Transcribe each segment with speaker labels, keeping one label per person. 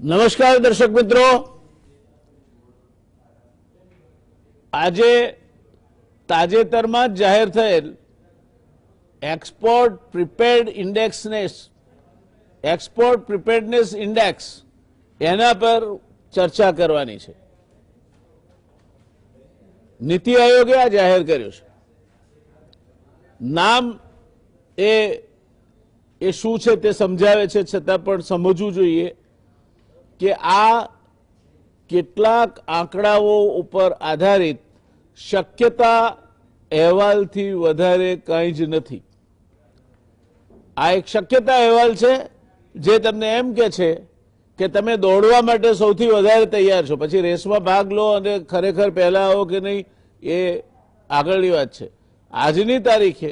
Speaker 1: નમસ્કાર દર્શક મિત્રો, આજે તાજેતરમાં જ જાહેર થયેલ એક્સપોર્ટ પ્રિપેર્ડનેસ ઇન્ડેક્સ એના પર ચર્ચા કરવાની છે. નીતિ આયોગે આ જાહેર કર્યું છે. નામ એ શું છે તે સમજાવે છે, છતાં પણ સમજવું જોઈએ કે આ કેટલાક આંકડાઓ ઉપર આધારિત શક્યતા અહેવાલથી વધારે કંઈ જ નથી. આ એક શક્યતા અહેવાલ છે જે તમને એમ કે છે કે તમે દોડવા માટે સૌથી વધારે તૈયાર છો, પછી રેસમાં ભાગ લો અને ખરેખર પહેલા આવો કે નહીં એ આગળની વાત છે. આજની તારીખે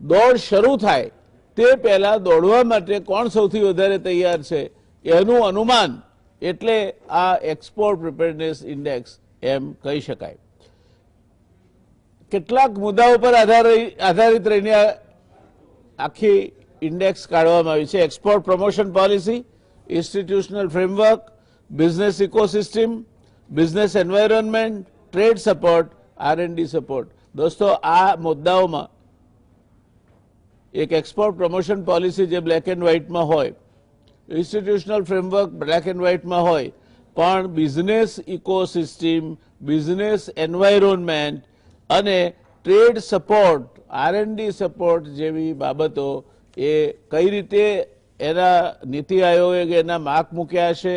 Speaker 1: દોડ શરૂ થાય તે પહેલા દોડવા માટે કોણ સૌથી વધારે તૈયાર છે એનું અનુમાન એટલે આ એક્સપોર્ટ પ્રિપેર્ડનેસ ઇન્ડેક્સ એમ કહી શકાય. કેટલાક મુદ્દાઓ પર આધારિત રહીને આખી ઇન્ડેક્સ કાઢવામાં આવી છે. Export promotion policy, institutional framework, business ecosystem, business environment, trade support, R&D support. દોસ્તો, આ મુદ્દાઓમાં એક એક્સપોર્ટ પ્રમોશન પોલિસી જે બ્લેક એન્ડ વ્હાઇટમાં હોય, ઇન્સ્ટિટ્યુશનલ ફ્રેમવર્ક બ્લેક એન્ડ વ્હાઇટમાં હોય, પણ બિઝનેસ ઇકોસિસ્ટમ, બિઝનેસ એન્વાયરમેન્ટ અને ટ્રેડ સપોર્ટ, R&D સપોર્ટ જેવી બાબતો એ કઈ રીતે એના નીતિ આયોગે એના માર્ક મૂક્યા છે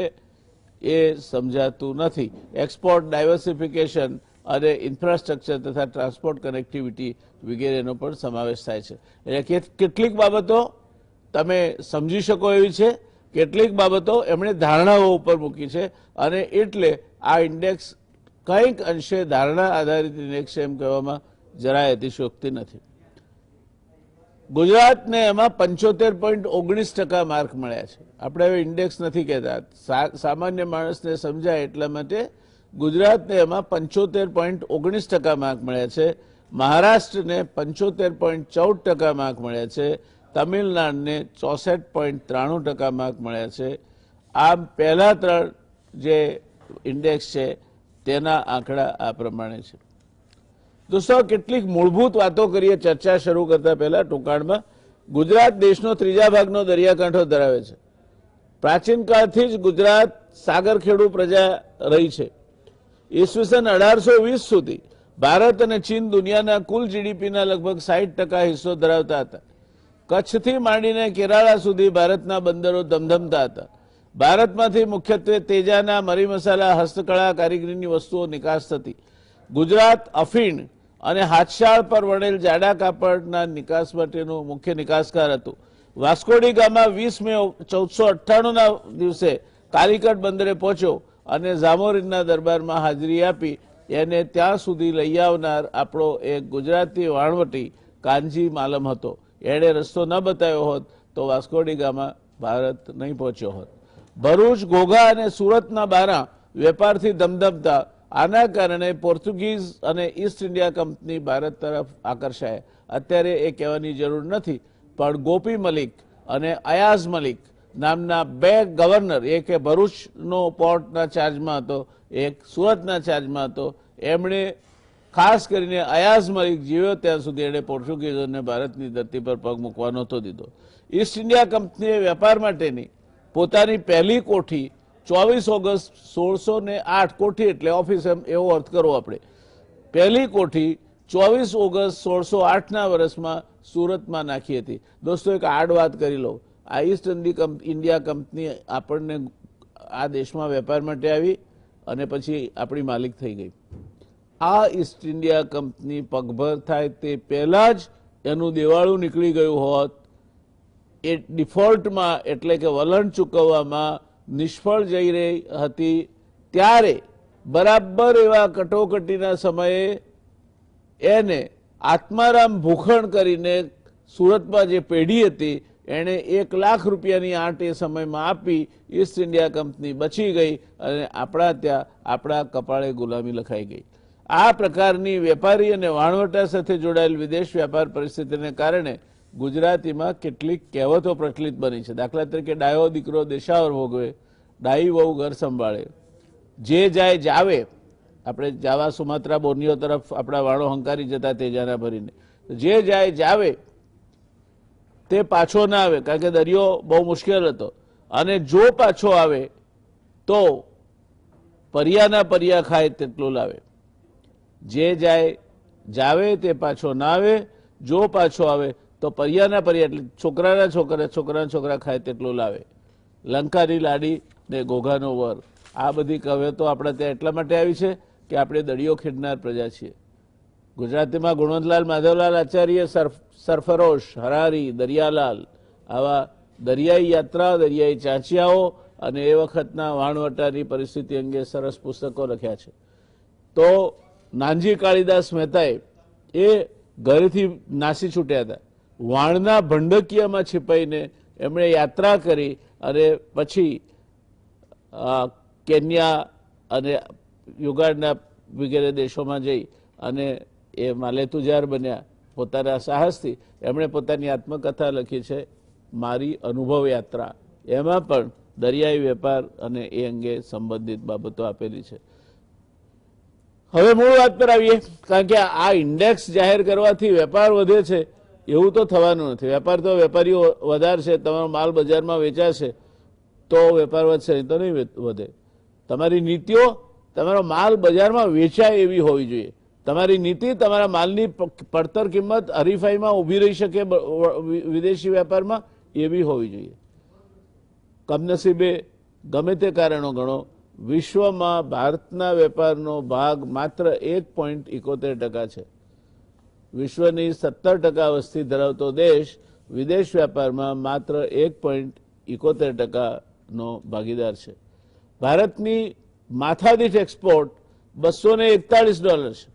Speaker 1: એ સમજાતું નથી. એક્સપોર્ટ ડાયવર્સિફિકેશન અને ઇન્ફ્રાસ્ટ્રક્ચર તથા ટ્રાન્સપોર્ટ કનેક્ટિવિટી વગેરેનો પણ સમાવેશ થાય છે. એટલે કેટલીક બાબતો તમે સમજી શકો એવી છે, કેટલીક બાબતો એમણે ધારણાઓ ઉપર મૂકી છે અને એટલે આ ઇન્ડેક્સ કંઈક અંશે ધારણા આધારિત ઇન્ડેક્સ એમ કહેવામાં જરાય અતિશયોક્તિ નથી. ગુજરાતને એમાં 75.19% માર્ક મળ્યા છે. આપણે હવે ઇન્ડેક્સ નથી કહેતા, સામાન્ય માણસને સમજાય એટલા માટે ગુજરાતને એમાં 75.19% માર્ક મળ્યા છે. મહારાષ્ટ્રને 75.14% માર્ક મળ્યા છે. તમિલનાડુને 64.93% માર્ક મળ્યા છે. આમ પહેલા ત્રણ જે ઇન્ડેક્સ છે તેના આંકડા આ પ્રમાણે છે. દોસ્તો, કેટલીક મૂળભૂત વાતો કરીએ ચર્ચા શરૂ કરતા પહેલા ટૂંકાણમાં. ગુજરાત દેશનો ત્રીજા ભાગનો દરિયાકાંઠો ધરાવે છે. પ્રાચીન કાળથી જ ગુજરાત સાગરખેડુ પ્રજા રહી છે. ઈસવીસન 1820 સુધી ભારત અને ચીન દુનિયાના કુલ જીડીપીના લગભગ 60% હિસ્સો ધરાવતા હતા. કચ્છથી માંડીને કેરાળા સુધી ભારતના બંદરો ધમધમતા હતા. ભારતમાંથી મુખ્યત્વે તેજાના, મરી મસાલા, હસ્તકળા, કારીગરીની વસ્તુઓ નિકાસ થતી. ગુજરાત અફીણ અને હાથશાળ પર વણેલ જાડા કાપડના નિકાસ માટેનું મુખ્ય નિકાસકાર હતું. વાસ્કોડી ગામા 20 મે 1498ના દિવસે કાલિકટ બંદરે પહોંચ્યો અને ઝામોરીનના દરબારમાં હાજરી આપી એને ત્યાં સુધી લઈ આવનાર આપણો એક ગુજરાતી વાણવટી કાનજી માલમ હતો. એણે રસ્તો ન બતાવ્યો હોત તો વાસ્કોડી ગામા ભારત નહીં પહોંચ્યો હોત. ભરૂચ, ઘોઘા અને સુરતના બારા વેપારથી ધમધમતા. આના કારણે પોર્ટુગીઝ અને ઈસ્ટ ઇન્ડિયા કંપની ભારત તરફ આકર્ષાયા. અત્યારે એ કહેવાની જરૂર નથી, પણ ગોપી મલિક અને અયાઝ મલિક નામના બે ગવર્નર, એક એ ભરૂચનો પોર્ટના ચાર્જમાં હતો, એક સુરતના ચાર્જમાં હતો. એમણે ખાસ કરીને અયાઝ મલિક જીવ્યો ત્યાં સુધી એણે પોર્ટુગીઝોને ભારતની ધરતી પર પગ મૂકવા નહોતો દીધો. ઈસ્ટ ઇન્ડિયા કંપનીએ વેપાર માટેની પોતાની પહેલી કોઠી 24 ઓગસ્ટ 1608, કોઠી એટલે ઓફિસ એવો અર્થ કરવો આપણે, પહેલી કોઠી 24 ઓગસ્ટ 1608ના વર્ષમાં સુરતમાં નાખી હતી. દોસ્તો, એક આડ વાત કરી લો. આ ઈસ્ટ ઇન્ડિયા કંપની આપણને આ દેશમાં વેપાર માટે આવી અને પછી આપણી માલિક થઈ ગઈ. આ ઈસ્ટ ઇન્ડિયા કંપની પગભર થાય તે પહેલા જ એનું દેવાળું નીકળી ગયું હોત, એ ડિફોલ્ટમાં એટલે કે વલણ ચૂકવવામાં નિષ્ફળ જઈ રહી હતી, ત્યારે બરાબર એવા કટોકટીના સમયે એને આત્મારામ ભૂખણ કરીને સુરતમાં જે પેઢી હતી એણે 1 લાખ રૂપિયાની આંટ એ સમયમાં આપી. ઈસ્ટ ઇન્ડિયા કંપની બચી ગઈ અને આપણા ત્યાં આપણા કપાળે ગુલામી લખાઈ ગઈ. આ પ્રકારની વેપારી અને વાણવટા સાથે જોડાયેલ વિદેશ વ્યાપાર પરિસ્થિતિને કારણે ગુજરાતીમાં કેટલીક કહેવતો પ્રચલિત બની છે. દાખલા તરીકે ડાયો દીકરો દેશાવર ભોગવે, ડાઈ વહુ ઘર સંભાળે, જે જાય જાવે. આપણે જાવા સુમાત્રા બોર્નિયો તરફ આપણા વાળો હંકારી જતા તેજાના ભરીને, જે જાય જાવે તે પાછો ના આવે, કારણ કે દરિયો બહુ મુશ્કેલ હતો. અને જો પાછો આવે તો પરિયાના પરિયા ખાય તેટલું લાવે. જે જાય જાવે તે પાછો ના આવે, જો પાછો આવે તો પરિયાના પરિયા એટલે છોકરાના છોકરા, છોકરાના છોકરા ખાય તેટલું લાવે. લંકાની લાડી ને ઘોઘાનો વર, આ બધી કવિતો આપણે ત્યાં એટલા માટે આવી છે કે આપણે દરિયો ખેડનાર પ્રજા છીએ. ગુજરાતીમાં ગુણવંતલાલ માધવલાલ આચાર્ય, સરફરોશ, હરારી, દરિયાલાલ આવા દરિયાઈ યાત્રા, દરિયાઈ ચાંચિયાઓ અને એ વખતના વાણવટાની પરિસ્થિતિ અંગે સરસ પુસ્તકો લખ્યા છે. તો નાનજી કાળીદાસ મહેતાએ એ ઘરેથી નાસી છૂટ્યા હતા. વાણના ભંડકીયામાં छिपाઈને એમણે યાત્રા કરી અને પછી કેન્યા અને યુગાન્ડા વગેરે દેશોમાં જઈ અને એ માલેતુજાર બન્યા. પોતાના સાહસથી એમણે પોતાની આત્મકથા લખી છે, મારી અનુભવ યાત્રા. એમાં પણ દરિયાઈ વેપાર અને એ અંગે સંબંધિત બાબતો આપેલી છે. હવે મૂળ વાત પર આવીએ, કારણ કે આ ઇન્ડેક્સ જાહેર કરવાથી વેપાર વધે છે એવું તો થવાનું નથી. વેપાર તો વેપારીઓ વધારશે, તમારો માલ બજારમાં વેચાશે તો વેપાર વધશે, નહીં તો નહીં વધે. તમારી નીતિઓ તમારો માલ બજારમાં વેચાય એવી હોવી જોઈએ. તમારી નીતિ તમારા માલની પડતર કિંમત હરીફાઈમાં ઊભી રહી શકે વિદેશી વેપારમાં એવી હોવી જોઈએ. કમનસીબે ગમે તે કારણો ગણો, વિશ્વમાં ભારતના વેપારનો ભાગ માત્ર 1.71% છે. વિશ્વની 17% વસ્તી ધરાવતો દેશ વિદેશ વેપારમાં માત્ર 1.71%નો ભાગીદાર છે. ભારતની માથાદીઠ એક્સપોર્ટ $241 છે.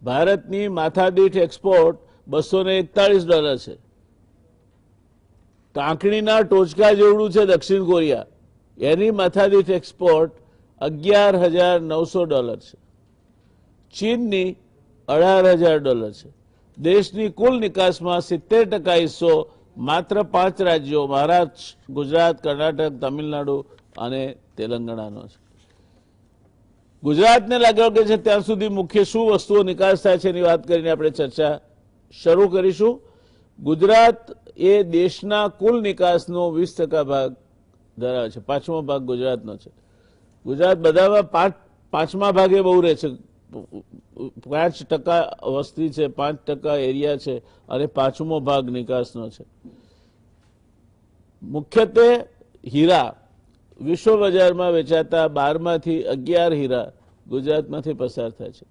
Speaker 1: ભારતની માથાદીઠ એક્સપોર્ટ $241 છે. કાંકણીના ટોચકા જેવડું છે દક્ષિણ કોરિયા, એની માથાદીઠ એક્સપોર્ટ $11,900 છે. ચીનની $18,000 છે. દેશની કુલ નિકાસમાં 70% હિસ્સો માત્ર 5 રાજ્યો મહારાષ્ટ્ર, ગુજરાત, કર્ણાટક, તમિલનાડુ અને તેલંગાણાનો છે. ગુજરાતને લાગે છે ત્યાં સુધી મુખ્ય શું વસ્તુઓ નિકાસ થાય છે એની વાત કરીને આપણે ચર્ચા શરૂ કરીશું. ગુજરાત એ દેશના કુલ નિકાસનો 20% ભાગ ધરાવે છે. 5મો ભાગ ગુજરાતનો છે. ગુજરાત બધામાં પાંચમા ભાગે બહુ રહે છે. 5% વસ્તી છે, 5% એરિયા છે અને 5મો ભાગ નિકાસનો છે. મુખ્યત્વે હીરા, વિશ્વ બજારમાં વેચાતા 12માંથી 11 હીરા ગુજરાતમાંથી પસાર થાય છે.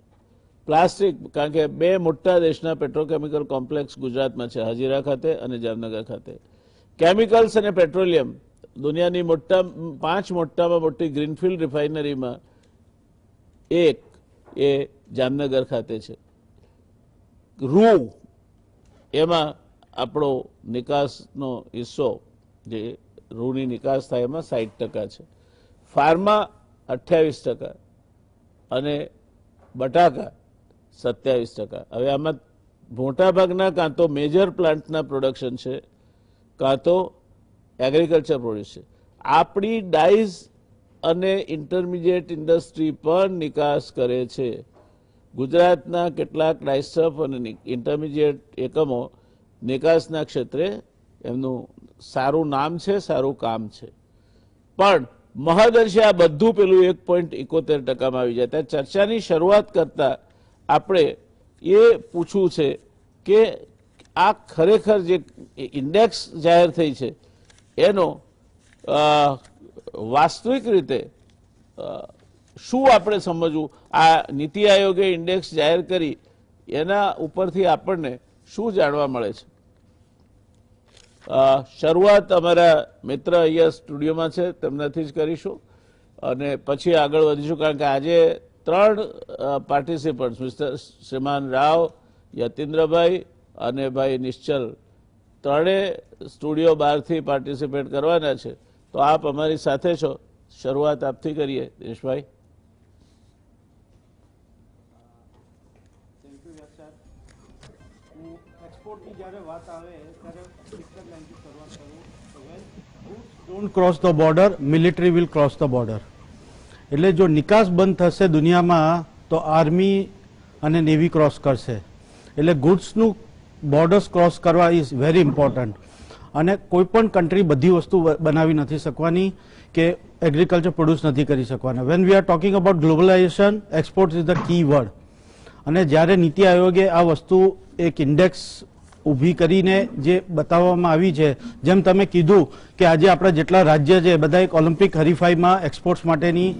Speaker 1: પ્લાસ્ટિક, કારણ કે 2 મોટા દેશના પેટ્રોકેમિકલ કોમ્પ્લેક્સ ગુજરાતમાં છે, હજીરા ખાતે અને જામનગર ખાતે. કેમિકલ્સ અને પેટ્રોલિયમ, દુનિયાની 5 મોટામાં મોટી ગ્રીનફિલ્ડ રિફાઇનરીમાં એક એ જામનગર ખાતે છે. રૂ, એમાં આપણો નિકાસનો હિસ્સો, જે રૂની નિકાસ થાય એમાં 60% છે. ફાર્મા 28% અને બટાકા 27%. હવે આમાં મોટા ભાગના કાં તો મેજર પ્લાન્ટના પ્રોડક્શન છે કાં તો એગ્રીકલ્ચર પ્રોડ્યુસ છે. આપણી ડાઈઝ અને ઇન્ટરમીડિયેટ ઇન્ડસ્ટ્રી પણ નિકાસ કરે છે. ગુજરાતના કેટલાક ડાયસ્ટફ અને ઇન્ટરમીડિયેટ એકમો નિકાસના ક્ષેત્રે એમનું સારું નામ છે, સારું કામ છે. પણ મહદઅંશે આ બધું પેલું 1.71%માં આવી જાય. ત્યાં ચર્ચાની શરૂઆત કરતા આપણે એ પૂછવું છે કે આ ખરેખર જે ઇન્ડેક્સ જાહેર થઈ છે એનો વાસ્તવિક રીતે શું આપણે સમજવું. આ નીતિ આયોગે ઇન્ડેક્સ જાહેર કરી એના ઉપરથી આપણને શું જાણવા મળે છે. શરૂઆત અમારા મિત્ર અહીંયા સ્ટુડિયોમાં છે તેમનાથી જ કરીશું અને પછી આગળ વધીશું, કારણ કે આજે 3 પાર્ટિસિપન્ટ્સ મિસ્ટર શ્રીમાન રાવ, યતીન્દ્રભાઈ અને ભાઈ નિશ્ચલ, ત્રણેય સ્ટુડિયો બહારથી પાર્ટિસિપેટ કરવાના છે. તો આપ અમારી સાથે છો. શરૂઆત આપથી કરીએ દિનેશભાઈ.
Speaker 2: Thank you Yash sir. હું એક્સપોર્ટની જ્યારે વાત આવે ત્યારે એક જ લાઈનથી શરૂઆત કરું તો van goods don't cross the border, military will cross the border. એટલે જો નિકાસ બંધ થશે દુનિયામાં તો આર્મી અને નેવી ક્રોસ કરશે. એટલે ગુડ્સનું બોર્ડર્સ ક્રોસ કરવા ઇઝ વેરી ઇમ્પોર્ટન્ટ. અને કોઈ પણ કન્ટ્રી બધી વસ્તુ બનાવી નથી શકવાની કે એગ્રીકલ્ચર પ્રોડ્યુસ નથી કરી શકવાના. When we are talking about globalisation, export is the key word. અને જ્યારે નીતિ આયોગે આ વસ્તુ એક ઇન્ડેક્સ ઊભી કરીને જે બતાવવામાં આવી છે, જેમ તમે કીધું કે આજે આપણા જેટલા રાજ્ય છે બધા એક ઓલિમ્પિક હરીફાઈમાં એક્સપોર્ટ્સ માટેની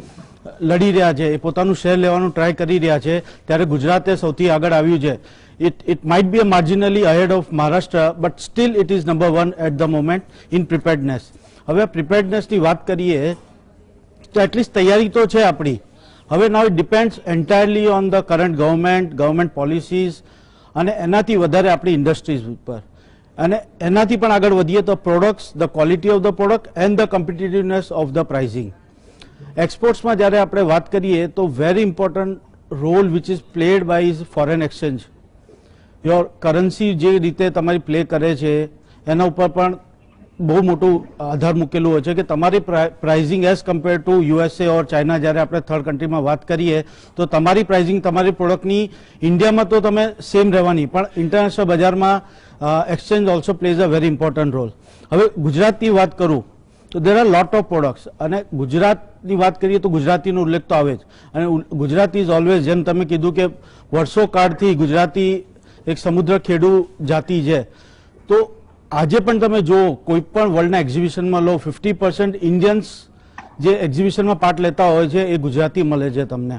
Speaker 2: લડી રહ્યા છે, એ પોતાનું શેર લેવાનું ટ્રાય કરી રહ્યા છે, ત્યારે ગુજરાતે સૌથી આગળ આવ્યું છે. It might be a marginally ahead of Maharashtra, but still it is number one at the moment in preparedness. હવે પ્રિપેર્ડનેસની વાત કરીએ તો એટલીસ્ટ તૈયારી તો છે આપણી. હવે now it depends entirely on the current government policies અને એનાથી વધારે આપણી ઇન્ડસ્ટ્રીઝ ઉપર. અને એનાથી પણ આગળ વધીએ તો products, the quality of the product and the competitiveness of the pricing. એક્સપોર્ટ્સમાં જ્યારે આપણે વાત કરીએ તો very important role which is played by is foreign exchange. Your currency જે રીતે તમારી પ્લે કરે છે એના ઉપર પણ બહુ મોટું આધાર મૂકેલું હોય છે કે તમારી pricing as compare to USA or China. જ્યારે આપણે થર્ડ કન્ટ્રીમાં વાત કરીએ તો તમારી પ્રાઇઝિંગ તમારી પ્રોડક્ટની ઇન્ડિયામાં તો તમે સેમ રહેવાની, પણ ઇન્ટરનેશનલ બજારમાં exchange also plays a very important role. હવે ગુજરાતની વાત કરું તો there are lot of products, અને ગુજરાતની વાત કરીએ તો ગુજરાતીનો ઉલ્લેખ તો આવે જ. અને ગુજરાતી ઇઝ ઓલવેઝ, જેમ તમે કીધું કે વર્ષો કાળથી ગુજરાતી એક સમુદ્ર ખેડૂ જાતિ છે. તો આજે પણ તમે જો કોઈ પણ વર્લ્ડના એક્ઝિબિશનમાં લો, 50% ઇન્ડિયન્સ જે એક્ઝિબિશનમાં પાર્ટ લેતા હોય છે એ ગુજરાતી મળે છે તમને.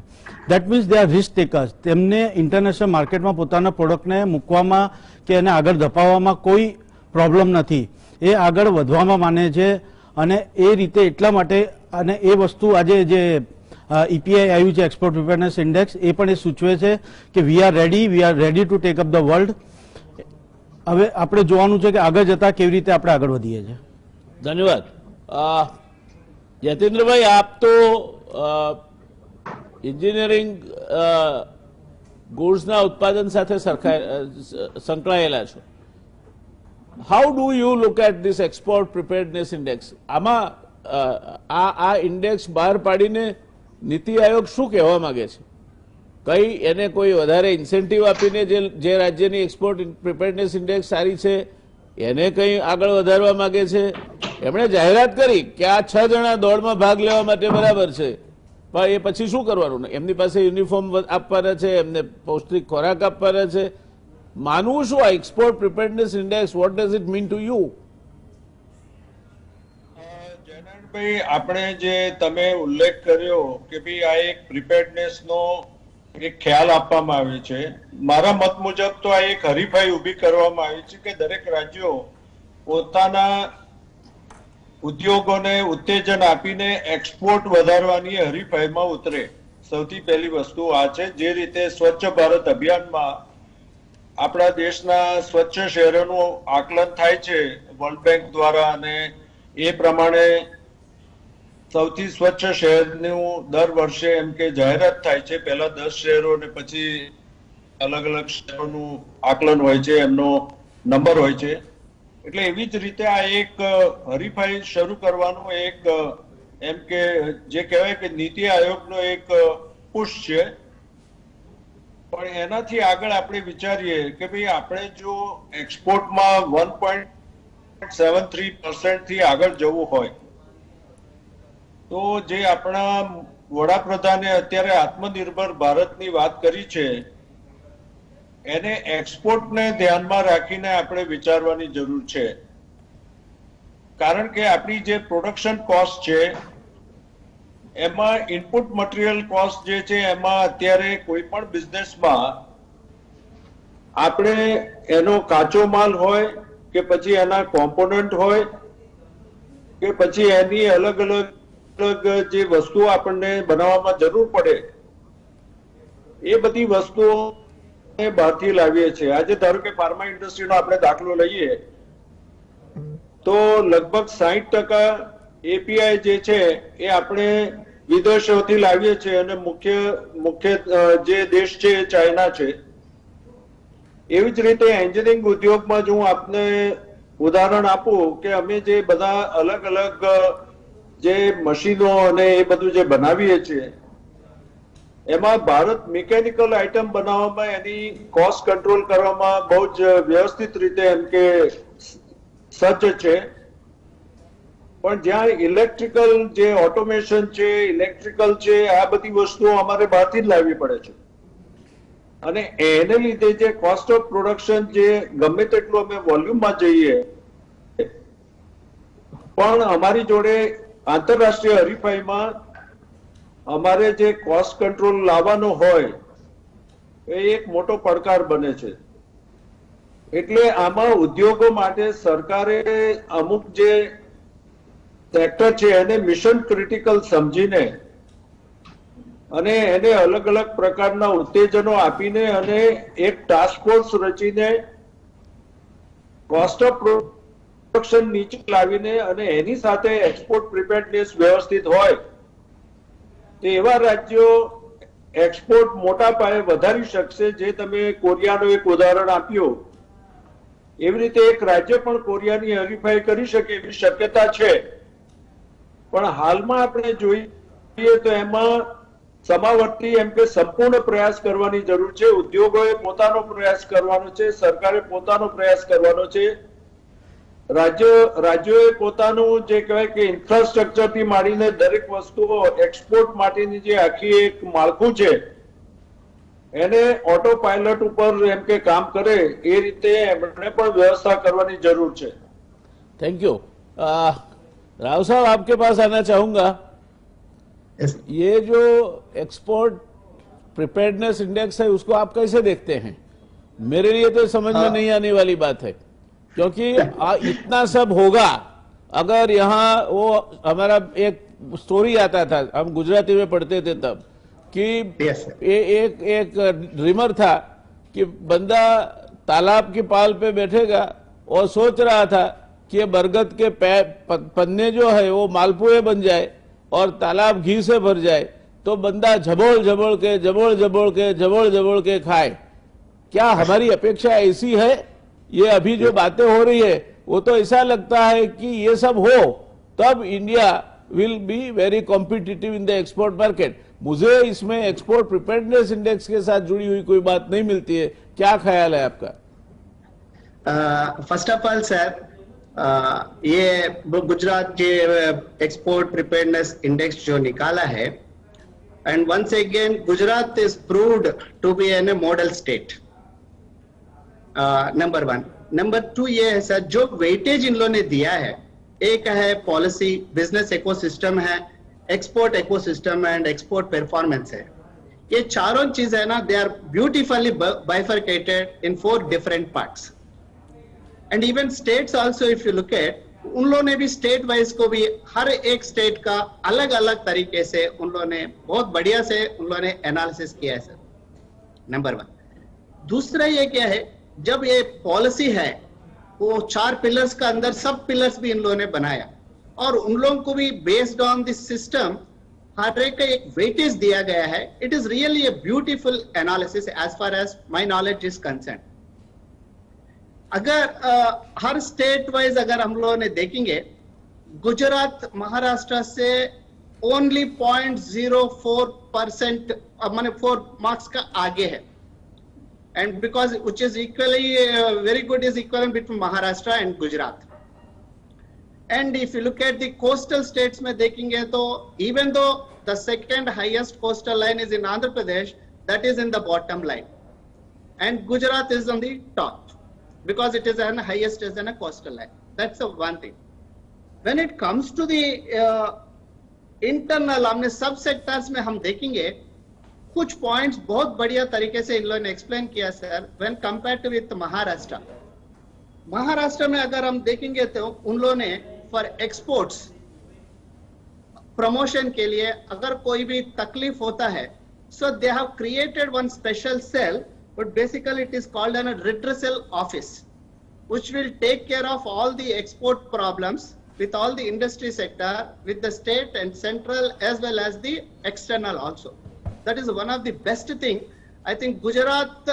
Speaker 2: That means they are risk takers. તેમને ઇન્ટરનેશનલ માર્કેટમાં પોતાના પ્રોડક્ટને મૂકવામાં કે એને આગળ ધપાવવામાં કોઈ પ્રોબ્લેમ નથી. એ આગળ વધવામાં માને છે. અને એ રીતે એટલા માટે, અને એ વસ્તુ આજે જે EPI આવ્યું છે, એક્સપોર્ટ પ્રિપેરનેસ ઇન્ડેક્સ, એ પણ એ સૂચવે છે કે we are ready to take up the world. હવે આપણે જોવાનું છે કે આગળ જતા કેવી રીતે આપણે આગળ વધીએ છીએ.
Speaker 1: ધન્યવાદ. યતીન્દ્રભાઈ, આપ તો એન્જિનિયરિંગ ગુડ્સના ઉત્પાદન સાથે સંકળાયેલા છો. How do you look at this export preparedness index? આમાં આ ઇન્ડેક્સ બહાર પાડીને નીતિ આયોગ શું કહેવા માંગે છે? કઈ એને કોઈ વધારે ઇન્સેન્ટિવ આપીને જે રાજ્યની એક્સપોર્ટ પ્રિપેર્ડનેસ ઇન્ડેક્સ સારી છે એને કંઈ આગળ વધારવા માંગે છે? એમણે જાહેરાત કરી કે આ 6 જણા દોડમાં ભાગ લેવા માટે બરાબર છે, પણ એ પછી શું કરવાનું? એમની પાસે યુનિફોર્મ આપવાના છે, એમને પૌષ્ટિક ખોરાક આપવાના છે. માનવું શું આ export preparedness index? What does it mean to you?
Speaker 3: જયનારાયણભાઈ, આપણે જે તમે ઉલ્લેખ કર્યો કે ભાઈ આ એક પ્રિપેર્ડનેસનો એક ખ્યાલ આપવામાં આવે છે. મારા મત મુજબ તો આ એક હરીફાઈ ઊભી કરવામાં આવી છે કે દરેક રાજ્યો પોતાના ઉદ્યોગોને ઉત્તેજન આપીને એક્સપોર્ટ વધારવાની હરીફાઈમાં ઉતરે. સૌથી પહેલી વસ્તુ આ છે. જે રીતે સ્વચ્છ ભારત અભિયાનમાં આપણા દેશના સ્વચ્છ શહેરોનું આકલન થાય છે વર્લ્ડ બેંક દ્વારા, અને એ પ્રમાણે સૌથી સ્વચ્છ શહેરનું દર વર્ષે એમ કે જાહેરાત થાય છે. પહેલા 10 શહેરો અને પછી અલગ અલગ શહેરોનું આકલન હોય છે, એમનો નંબર હોય છે. એટલે એવી જ રીતે આ એક હરીફાઈ શરૂ કરવાનું એક એમ કે જે કહેવાય કે નીતિ આયોગનો એક પુશ છે. પણ એનાથી આગળ આપણે વિચારીએ કે ભાઈ આપણે જો એક્સપોર્ટમાં 1.73% થી આગળ જવું હોય તો જે આપણા વડાપ્રધાને અત્યારે આત્મનિર્ભર ભારતની વાત કરી છે એને એક્સપોર્ટને ધ્યાનમાં રાખીને આપણે વિચારવાની જરૂર છે. કારણ કે આપણી જે પ્રોડક્શન કોસ્ટ છે એમાં ઇનપુટ મટીરિયલ કોસ્ટ જે છે એમાં અત્યારે કોઈ પણ બિઝનેસમાં આપણે એનો કાચો માલ હોય કે પછી એના કોમ્પોનન્ટ હોય કે પછી એની અલગ અલગ જે વસ્તુઓ આપણને બનાવવામાં જરૂર પડે એ બધી વસ્તુઓ બહારથી લાવીએ છીએ. આજે ધારો કે ફાર્મા ઇન્ડસ્ટ્રીનો આપણે દાખલો લઈએ તો લગભગ 60% API જે છે એ આપણે વિદેશોથી લાવીએ છીએ, અને મુખ્ય જે દેશ છે એ ચાઇના છે. એવી જ રીતે એન્જિનિયરિંગ ઉદ્યોગમાં જો હું આપને ઉદાહરણ આપું કે અમે જે બધા અલગ અલગ જે મશીનો અને એ બધું જે બનાવીએ છીએ એમાં ભારત મિકેનિકલ આઇટમ બનાવવામાં એની કોસ્ટ કંટ્રોલ કરવામાં બહુ જ વ્યવસ્થિત રીતે એમ કે સજ્જ છે. પણ જ્યાં ઇલેક્ટ્રિકલ જે ઓટોમેશન છે, ઇલેક્ટ્રિકલ છે, આ બધી વસ્તુઓ અમારે બહારથી જ લાવવી પડે છે અને એને લીધે જે કોસ્ટ ઓફ પ્રોડક્શન જે ગમે તેટલું અમે વોલ્યુમમાં જઈએ પણ અમારી જોડે આંતરરાષ્ટ્રીય હરીફાઈમાં અમારે જે કોસ્ટ કંટ્રોલ લાવવાનો હોય એ એક મોટો પડકાર બને છે. એટલે આમાં ઉદ્યોગો માટે સરકારે અમુક જે સેક્ટર છે એને મિશન ક્રિટિકલ સમજીને અને એને અલગ અલગ પ્રકારના ઉત્તેજનો આપીને અને એક ટાસ્ક ફોર્સ રચીને કોસ્ટ ઓફ પ્રોડક્શન નીચે લાવીને અને એની સાથે એક્સપોર્ટ પ્રિપેર્ડનેસ વ્યવસ્થિત હોય તો એવા રાજ્યો એક્સપોર્ટ મોટા પાયે વધારી શકશે. જે તમે કોરિયાનું એક ઉદાહરણ આપ્યું એવી રીતે એક રાજ્ય પણ કોરિયાની હરીફાઈ કરી શકે એવી શક્યતા છે. પણ હાલમાં આપણે જોઈએ તો એમાં સમાવર્તી એમ કે સંપૂર્ણ પ્રયાસ કરવાની જરૂર છે. ઉદ્યોગોએ પોતાનો પ્રયાસ કરવાનો છે, સરકારે પોતાનો પ્રયાસ કરવાનો છે, રાજ્યોએ પોતાનું જે કહેવાય કે ઇન્ફ્રાસ્ટ્રક્ચર થી માંડીને દરેક વસ્તુઓ એક્સપોર્ટ માટેની જે આખી એક માળખું છે એને ઓટો પાયલટ ઉપર એમ કે કામ કરે એ રીતે એમણે પણ વ્યવસ્થા કરવાની જરૂર છે.
Speaker 1: Thank you. राव साहब, आपके पास आना चाहूंगा. ये जो एक्सपोर्ट प्रिपेयर्डनेस इंडेक्स है उसको आप कैसे देखते हैं? मेरे लिए तो समझ में नहीं आने वाली बात है, क्योंकि इतना सब होगा. अगर यहाँ वो हमारा एक स्टोरी आता था, हम गुजराती में पढ़ते थे तब, कि एक ड्रीमर था कि बंदा तालाब की पाल पे बैठेगा और सोच रहा था कि बरगद के पन्ने जो है वो मालपुए बन जाए और तालाब घी से भर जाए तो बंदा झबोल झबोल के खाए. क्या हमारी अपेक्षा ऐसी है? ये अभी जो बातें हो रही है वो तो ऐसा लगता है कि ये सब हो तब India will be very competitive in the export market. मुझे इसमें एक्सपोर्ट प्रिपेयर्डनेस इंडेक्स के साथ जुड़ी हुई कोई बात नहीं मिलती है. क्या ख्याल है आपका?
Speaker 4: फर्स्ट ऑफ ऑल सर, ये गुजरात के एक्सपोर्ट प्रिपेयर्डनेस इंडेक्स जो निकाला है, and once again Gujarat is proved to be an a model state. Number 1. Number 2 ये है सर, जो वेटेज इन लोगों ने दिया है, एक है पॉलिसी, बिजनेस इकोसिस्टम है, export ecosystem and export performance है. ये चारों चीज है ना, they are beautifully bifurcated in 4 different parts. And even states also if you look at, उन लोगों ने भी स्टेट वाइज को भी हर एक स्टेट का अलग अलग तरीके से उन लोगों ने बहुत बढ़िया से उन लोगों ने एनालिसिस किया है सर. नंबर 1. दूसरा ये क्या है, जब ये पॉलिसी है वो 4 पिलर्स का अंदर सब पिलर्स भी इन लोगों ने बनाया और उन लोगों को भी बेस्ड ऑन दिस सिस्टम हर एक का एक वेटेज दिया गया है. It is really a beautiful analysis as far as my knowledge is concern. अगर हर स्टेट वाइज अगर हम लोगों ने देखेंगे, गुजरात महाराष्ट्र से ओनली 0.04% माने 4 मार्क्स का आगे है. And because which is equally very good is equal between Maharashtra and Gujarat. And if you look at the coastal states में देखेंगे तो even though the second highest coastal line is in Andhra Pradesh, that is in the bottom line, and Gujarat is on the top because it is an highest as an a coastal line. That's the one thing. When it comes to the internal हमने सब sectors में हम देखेंगे कुछ points बहुत बढ़िया तरीके से इन लोगों ने एक्सप्लेन किया sir. When compared with Maharashtra में अगर हम देखेंगे तो उन लोगों ने फॉर एक्सपोर्ट्स प्रमोशन के लिए अगर कोई भी तकलीफ होता है, so they have created one special cell, but basically it is called a redressal office, which will take care of all the export problems with all the industry sector, with the state and central as well as the external also. That is one of the best thing I think Gujarat,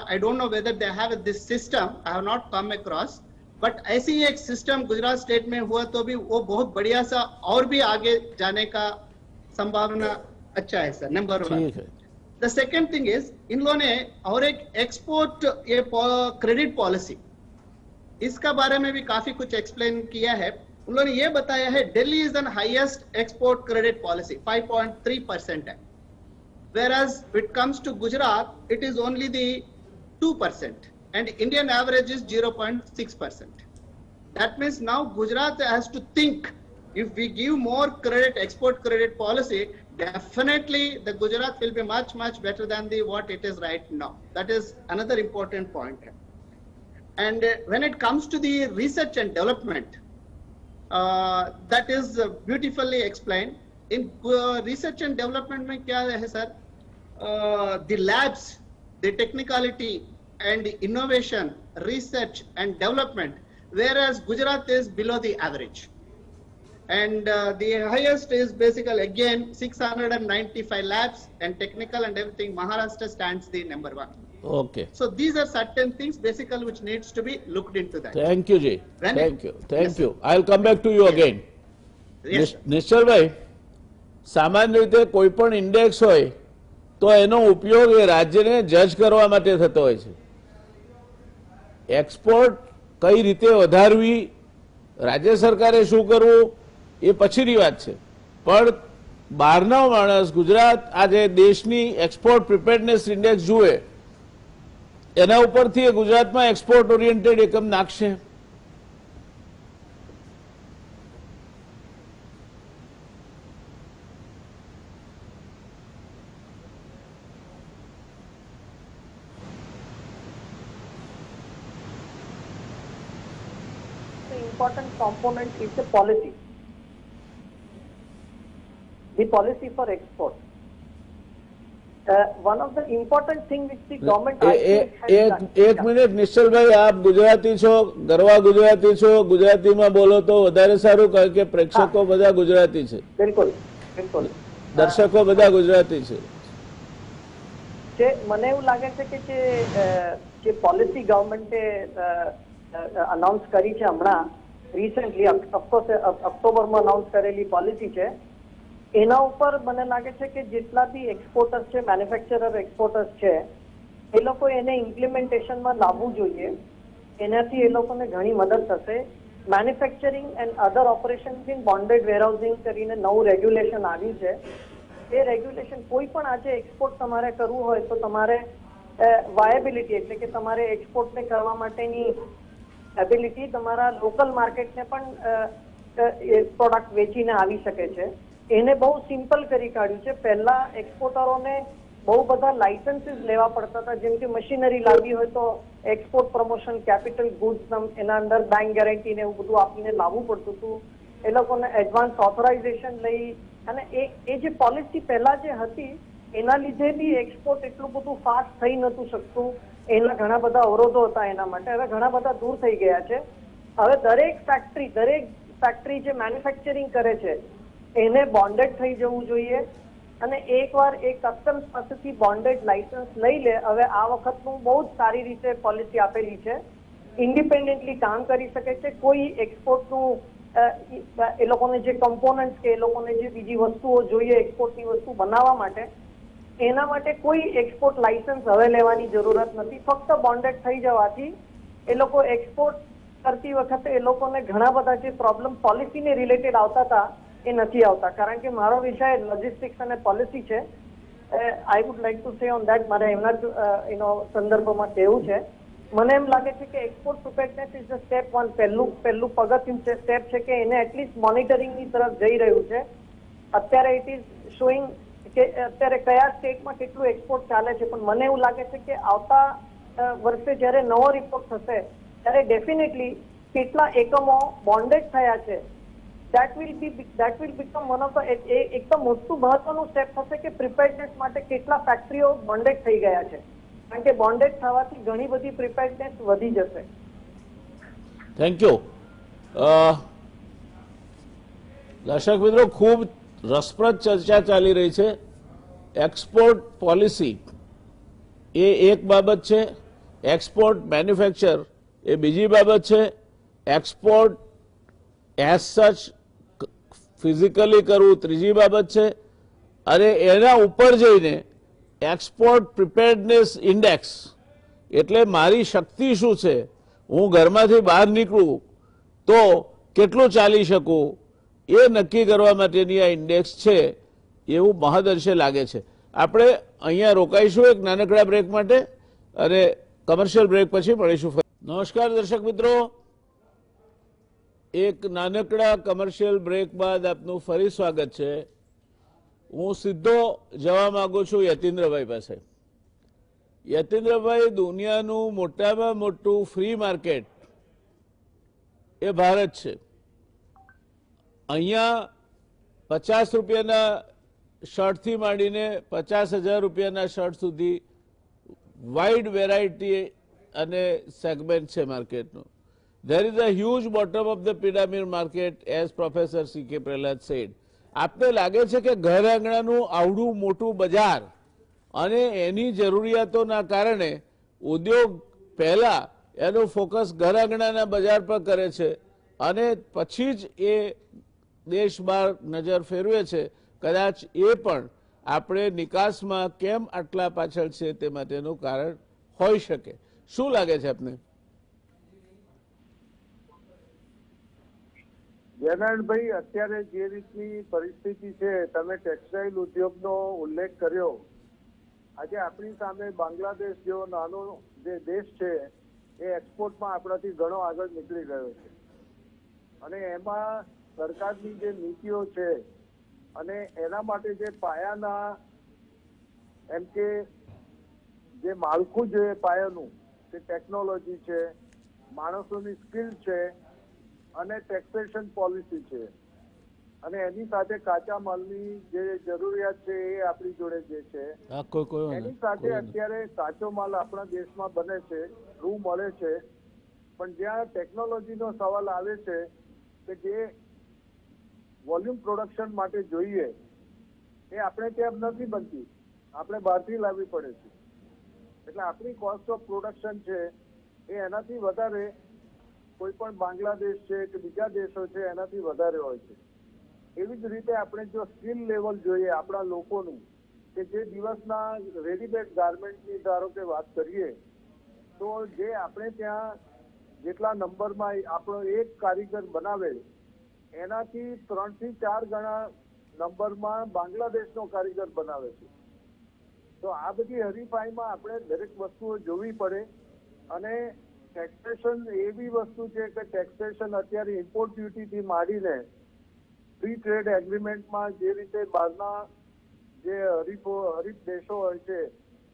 Speaker 4: I don't know whether they have this system. I have not come across. But ऐसी एक system Gujarat state में हुआ तो भी वो बहुत बढ़िया सा और भी आगे जाने का संभावना अच्छा है सर, नंबर वन।
Speaker 1: ठीक है।
Speaker 4: द सेकेंड थिंग इज, इन लोगों ने और एक एक्सपोर्ट ये क्रेडिट पॉलिसी, इसका बारे में भी काफी कुछ एक्सप्लेन किया है। उन लोगों ने ये बताया है Delhi is the highest export credit policy 5.3% है, whereas it comes to Gujarat it is only the 2% and Indian average is 0.6%. That means now Gujarat has to think, if we give more credit, export credit policy, definitely the Gujarat will be much better than the what it is right now. That is another important point. And when it comes to the research and development, that is beautifully explained. In research and development mein kya hai sir, the labs, the technicality and innovation, research and development, whereas Gujarat is below the average. And the highest is basically again 695 labs and technical and everything. Maharashtra stands the number one.
Speaker 1: Okay.
Speaker 4: So these are certain things basically which needs to be looked into that.
Speaker 1: Thank you, Ji.
Speaker 4: When
Speaker 1: Thank you. Thank
Speaker 4: Yes,
Speaker 1: you. I'll come back to you again.
Speaker 4: Yes, sir.
Speaker 1: નિશ્ચલભાઈ, સામાન્ય રીતે કોઈ પણ index હોય તો એનો ઉપયોગ એ રાજ્યને જજ કરવા માટે થતો હોય છે. એક્સપોર્ટ કઈ રીતે વધારવી, રાજ્ય સરકારે શું કરવું એ પછીની વાત છે, પણ બહારનો માણસ ગુજરાત આજે દેશની એક્સપોર્ટ પ્રિપેરનેસ ઇન્ડેક્સ જુએ એના ઉપરથી એ ગુજરાતમાં એક્સપોર્ટ ઓરિએન્ટેડ એકમ નાખશે.
Speaker 5: Important component is the policy. The policy for export. One of the important thing which the government I think has done.
Speaker 1: એક મિનિટ નિશ્ચલભાઈ, આપ ગુજરાતી છો, ગરવા ગુજરાતી છો, ગુજરાતીમાં બોલો તો વધારે સારું, કારણ કે પ્રેક્ષકો બધા ગુજરાતી છે,
Speaker 5: બિલકુલ બિલકુલ
Speaker 1: દર્શકો બધા ગુજરાતી છે.
Speaker 5: જે મને એવું લાગે છે કે જે પોલિસી ગવર્મેન્ટે અનાઉન્સ કરી છે હમણાં રિસેન્ટલી, ઓફકોર્સ ઓક્ટોબરમાં અનાઉન્સ કરેલી પોલિસી છે, એના ઉપર મને લાગે છે કે જેટલા બી એક્સપોર્ટર્સ છે, મેન્યુફેક્ચરર એક્સપોર્ટર્સ છે, એ લોકો એને ઇમ્પ્લિમેન્ટેશનમાં લાવવું જોઈએ. એનાથી એ લોકોને ઘણી મદદ થશે. Manufacturing and other operations in bonded warehousing કરીને નવું રેગ્યુલેશન આવ્યું છે. એ રેગ્યુલેશન કોઈ પણ આજે એક્સપોર્ટ તમારે કરવું હોય તો તમારે વાયેબિલિટી એટલે કે તમારે એક્સપોર્ટને કરવા માટેની એબિલિટી તમારા લોકલ માર્કેટને પણ પ્રોડક્ટ વેચીને આવી શકે છે. એને બહુ સિમ્પલ કરી કાઢ્યું છે. પહેલા એક્સપોર્ટરોને બહુ બધા લાયસન્સીસ લેવા પડતા હતા, જેમ કે મશીનરી લાવવી હોય તો એક્સપોર્ટ પ્રમોશન કેપિટલ ગુડ્સ એના અંદર બેંક ગેરંટી ને એવું બધું આપીને લાવવું પડતું હતું. એ લોકોને એડવાન્સ ઓથોરાઇઝેશન લઈ અને એ જે પોલિસી પહેલા જે હતી એના લીધે બી એક્સપોર્ટ એટલું બધું ફાસ્ટ થઈ નતું શકતું. એના ઘણા બધા અવરોધો હતા એના માટે. હવે ઘણા બધા દૂર થઈ ગયા છે. હવે દરેક ફેક્ટરી જે મેન્યુફેક્ચરિંગ કરે છે એને બોન્ડેડ થઈ જવું જોઈએ અને એકવાર એ કસ્ટમ્સ પાસેથી બોન્ડેડ લાયસન્સ લઈ લે. હવે આ વખતનું બહુ જ સારી રીતે પોલિસી આપેલી છે. ઇન્ડિપેન્ડન્ટલી કામ કરી શકે છે. કોઈ એક્સપોર્ટનું એ લોકોને જે કમ્પોનન્ટ કે એ લોકોને જે બીજી વસ્તુઓ જોઈએ એક્સપોર્ટની વસ્તુ બનાવવા માટે, એના માટે કોઈ એક્સપોર્ટ લાયસન્સ હવે લેવાની જરૂરત નથી. ફક્ત બોન્ડેડ થઈ જવાથી એ લોકો એક્સપોર્ટ કરતી વખતે એ લોકોને ઘણા બધા જે પ્રોબ્લેમ પોલિસીને રિલેટેડ આવતા હતા એ નથી આવતા. કારણ કે મારો વિષય લોજિસ્ટિક્સ અને પોલિસી છે. I would like to say on that. મારે એમના જ સંદર્ભમાં કહેવું છે. મને એમ લાગે છે કે export preparedness is the step 1. પહેલું પગથિયું છે, સ્ટેપ છે કે એને એટલીસ્ટ મોનિટરિંગની તરફ જઈ રહ્યું છે. અત્યારે ઇટ ઇઝ શોઈંગ કે અત્યારે કયા સ્ટેટમાં કેટલું એક્સપોર્ટ ચાલે છે. પણ મને એવું લાગે છે કે આવતા વર્ષે જ્યારે નવો રિપોર્ટ થશે ત્યારે ડેફિનેટલી કેટલા એકમો બોન્ડેડ થયા છે that will become one of the એકદમ મોટું મહત્વનું સ્ટેપ થશે કે પ્રિપેરનેસ માટે કેટલા ફેક્ટરીઓ બોન્ડેડ થઈ ગયા છે. કારણ કે બોન્ડેડ થવાથી ઘણી બધી પ્રિપેરનેસ વધી જશે.
Speaker 1: Thank you. દર્શક મિત્રો, ખૂબ રસપ્રદ ચર્ચા ચાલી રહી છે. એક્સપોર્ટ પોલિસી એ એક બાબત છે, એક્સપોર્ટ મેન્યુફેક્ચર એ બીજી બાબત છે, એક્સપોર્ટ એઝ સચ ફિઝિકલી કરવું ત્રીજી બાબત છે, અને એના ઉપર જઈને એક્સપોર્ટ પ્રિપેર્ડનેસ ઇન્ડેક્સ એટલે મારી શક્તિ શું છે, હું ઘરમાંથી બહાર નીકળું તો કેટલું ચાલી શકું એ નક્કી કરવા માટેની આ ઇન્ડેક્સ છે એવું મહદઅંશે લાગે છે. આપણે અહીંયા રોકાઈશું એક નાનકડા બ્રેક માટે અને કમર્શિયલ બ્રેક પછી મળીશું. નમસ્કાર દર્શક મિત્રો, એક નાનકડા કમર્શિયલ બ્રેક બાદ આપનું ફરી સ્વાગત છે. હું સીધો જવા માંગુ છું યતીન્દ્રભાઈ પાસે. યતીન્દ્રભાઈ, દુનિયાનું મોટામાં મોટું ફ્રી માર્કેટ એ ભારત છે. અહીંયા 50 રૂપિયાના શર્ટથી માંડીને 50,000 રૂપિયાના શર્ટ સુધી વાઇડ વેરાયટી અને સેગમેન્ટ છે માર્કેટનું. There is a huge bottom of the pyramid market, as Professor C.K. Prahlad said. આપને લાગે છે કે ઘર આંગણાનું આવડું મોટું બજાર અને એની જરૂરિયાતોના કારણે ઉદ્યોગ પહેલા એનું ફોકસ ઘર આંગણાના બજાર પર કરે છે અને પછી જ એ દેશ બહાર નજર ફેરવે છે. કદાચ એ પણ આપણે નિકાસમાં કેમ આટલા પાછળ છે તે માટેનું કારણ હોઈ શકે. શું લાગે છે આપને?
Speaker 6: જયનારાયણભાઈ, અત્યારે જે રીતની પરિસ્થિતિ છે, તમે ટેક્સટાઇલ ઉદ્યોગનો ઉલ્લેખ કર્યો. આજે આપણી સામે બાંગ્લાદેશ જેવો નાનો જે દેશ છે એ એક્સપોર્ટમાં આપણાથી ઘણો આગળ નીકળી ગયો છે, અને એમાં સરકારની જે નીતિઓ છે અને એના માટે જે પાયાના એમ કે જે માળખું છે પાયાનું, તે ટેકનોલોજી છે, માણસોની સ્કિલ છે અને ટેક્સેશન પોલિસી છે, અને એની સાથે કાચા માલની જે જરૂરિયાત છે એ આપણી જોડે જે છે એની સાથે અત્યારે કાચો માલ આપણા દેશમાં બને છે, રૂ મળે છે, પણ જ્યાં ટેકનોલોજીનો સવાલ આવે છે કે જે વોલ્યુમ પ્રોડક્શન માટે જોઈએ એ આપણે ત્યાં નથી બનતી, આપણે બહારથી લાવવી પડે છે. એટલે આપણી કોસ્ટ ઓફ પ્રોડક્શન છે એ એનાથી વધારે કોઈ પણ બાંગ્લાદેશ છે કે બીજા દેશો છે એનાથી વધારે હોય છે. એવી જ રીતે આપણે જો સ્કિલ લેવલ જોઈએ આપણા લોકોનું, કે જે દિવસના રેડીમેડ ગાર્મેન્ટની ધારો કે વાત કરીએ તો જે આપણે ત્યાં જેટલા નંબરમાં આપણો એક કારીગર બનાવે એનાથી 3 થી 4 ગણા નંબરમાં બાંગ્લાદેશનો કારીગર બનાવે છે. તો આ બધી હરીફાઈમાં આપણે દરેક વસ્તુઓ જોવી પડે. અને ટેક્સેશન એવી વસ્તુ છે કે ટેક્સેશન અત્યારે ઇમ્પોર્ટ ડ્યુટીથી માંડીને ફ્રી ટ્રેડ એગ્રીમેન્ટમાં જે રીતે બહારના જે હરીફ દેશો હોય છે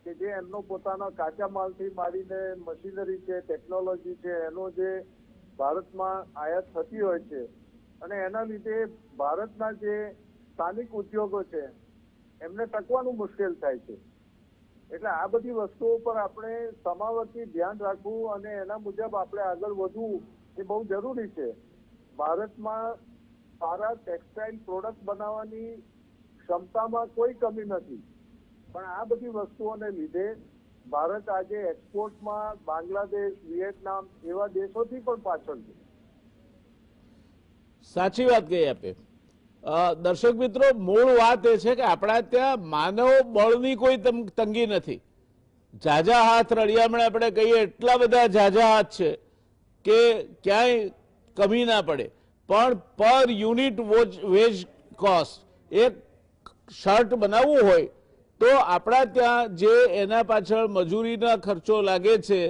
Speaker 6: કે જે એમનો પોતાના કાચા માલથી માંડીને મશીનરી છે, ટેકનોલોજી છે, એનો જે ભારતમાં આયાત થતી હોય છે, અને એના લીધે ભારતના જે સ્થાનિક ઉદ્યોગો છે એમને ટકવાનું મુશ્કેલ થાય છે. એટલે આ બધી વસ્તુઓ પર આપણે સમાવર્તી ધ્યાન રાખવું અને એના મુજબ આપણે આગળ વધવું એ બહુ જરૂરી છે. ભારતમાં સારા ટેક્સટાઇલ પ્રોડક્ટ બનાવવાની ક્ષમતામાં કોઈ કમી નથી, પણ આ બધી વસ્તુઓને લીધે ભારત આજે એક્સપોર્ટમાં બાંગ્લાદેશ, વિયેટનામ એવા દેશોથી પણ પાછળ છે.
Speaker 1: સાચી વાત કહી આપે. દર્શક મિત્રો, મૂળ વાત એ છે કે આપણા ત્યાં માનવ બળની કોઈ તંગી નથી. ઝાઝા હાથ રળિયામણે આપણે કહીએ એટલા બધા ઝાઝા હાથ છે કે ક્યાંય કમી ના પડે. પણ પર યુનિટ વેજ કોસ્ટ એક શર્ટ બનાવવું હોય તો આપણા ત્યાં જે એના પાછળ મજૂરીના ખર્ચો લાગે છે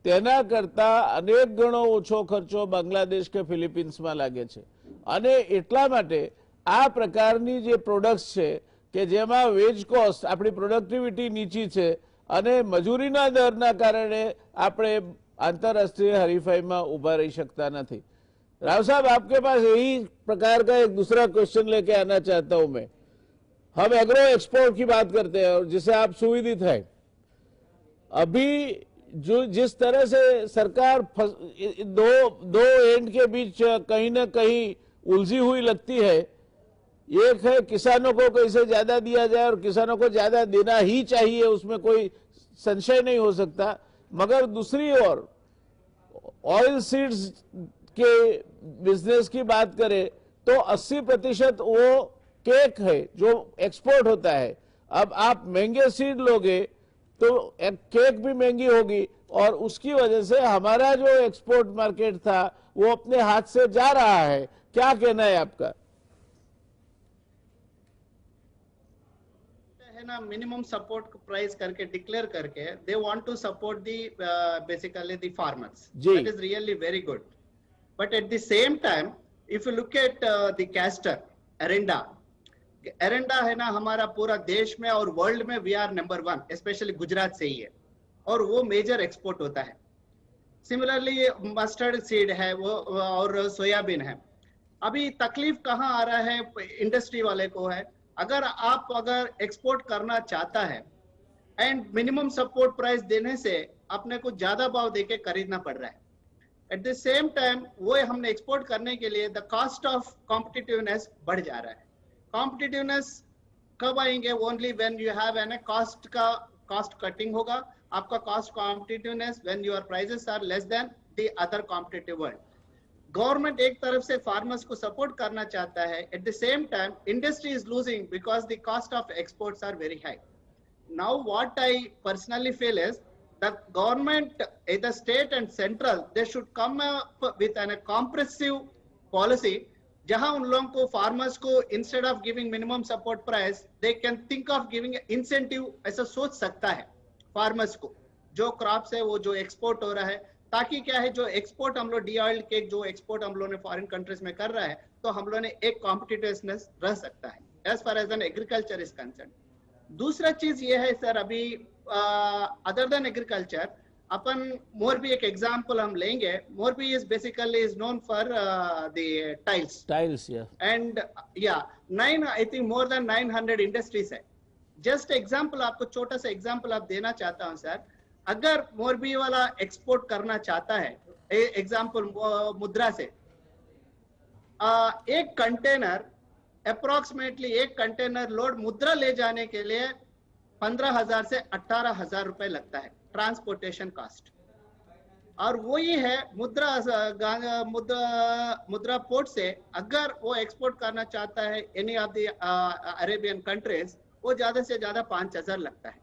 Speaker 1: તેના કરતાં અનેક ગણો ઓછો ખર્ચો બાંગ્લાદેશ કે ફિલિપિન્સમાં લાગે છે. અને એટલા માટે આ પ્રકારની જે પ્રોડક્ટ્સ છે કે જેમાં વેજ કોસ્ટ આપણી પ્રોડક્ટિવિટી નીચી છે અને મજૂરીના દરના કારણે આપણે आंतरराष्ट्रीय हरीफाई में उभा रही सकता नहीं. राव साहब, आपके पास यही प्रकार का एक दूसरा क्वेश्चन लेके आना चाहता हूं मैं. हम एग्रो एक्सपोर्ट की बात करते हैं और जिसे आप सुविदित है. अभी जो जिस तरह से सरकार दो एंड के बीच कहीं ना कहीं उलझी हुई लगती है. एक है किसानों को कैसे ज्यादा दिया जाए और किसानों को ज्यादा देना ही चाहिए, उसमें कोई संशय नहीं हो सकता। मगर दूसरी ओर ऑयल सीड्स के बिजनेस की बात करें तो 80% वो केक है जो एक्सपोर्ट होता है। अब आप महंगे सीड लोगे तो एक केक भी महंगी होगी और उसकी वजह से हमारा जो एक्सपोर्ट मार्केट था वो अपने हाथ से जा रहा है। क्या कहना है आपका?
Speaker 4: है ना, मिनिमम सपोर्ट प्राइस करके डिक्लेयर करके they want to support the basically the farmers, that is really very good. But at the same time if you look at the castor एरेंडा है ना, हमारा पूरा देश में और वर्ल्ड में we are number 1, specially Gujarat से ही है और वो मेजर एक्सपोर्ट होता है। सिमिलरली मस्टर्ड सीड है वो और सोयाबीन है। अभी तकलीफ कहाँ आ रहा है इंडस्ट्री वाले को है, अगर एक्सपोर्ट करना चाहता है एंड मिनिमम सपोर्ट प्राइस देने से अपने को ज्यादा भाव देके खरीदना पड़ रहा है। एट द सेम टाइम वो हमने एक्सपोर्ट करने के लिए द कॉस्ट ऑफ कॉम्पिटिटिवनेस बढ़ जा रहा है। कॉम्पिटिटिवनेस कब आएंगे? Only when you have an cost cutting होगा, आपका cost competitiveness when your prices are less than the other competitive world. Government एक तरफ से फार्मर्स को सपोर्ट करना चाहता है, at the same time industry is losing because the cost of exports are very high. Now what I personally feel is that government either state and central they should come up with a comprehensive policy जहां उन लोगों को farmers को instead of giving minimum support price they can think of giving incentive, ऐसा सोच सकता है farmers को जो क्रॉप्स है वो जो एक्सपोर्ट हो रहा है, ताकि क्या है जो एक्सपोर्ट हम लोग डी ऑयल केक जो एक्सपोर्ट हम लोग ने फॉरेन कंट्रीज में कर रहा है तो हम लोग ने एक कॉम्पिटिटिवनेस रह सकता है as far as an agriculture is concern. दूसरा चीज ये है सर, अभी अदर देन एग्रीकल्चर अपन मोरबी एक एग्जांपल हम लेंगे। Morbi is basically is known for the tiles and I think more than 900 industries है। जस्ट एग्जांपल आपको छोटा सा एग्जांपल आप देना चाहता हूं सर, अगर मोरबी वाला एक्सपोर्ट करना चाहता है एग्जांपल मुद्रा से, एक कंटेनर अप्रोक्सीमेटली एक कंटेनर लोड मुद्रा ले जाने के लिए 15,000 से 18,000 रुपए लगता है ट्रांसपोर्टेशन कॉस्ट। और वही है मुद्रा पोर्ट से अगर वो एक्सपोर्ट करना चाहता है any of the Arabian countries, वो ज्यादा से ज्यादा 5,000 लगता है।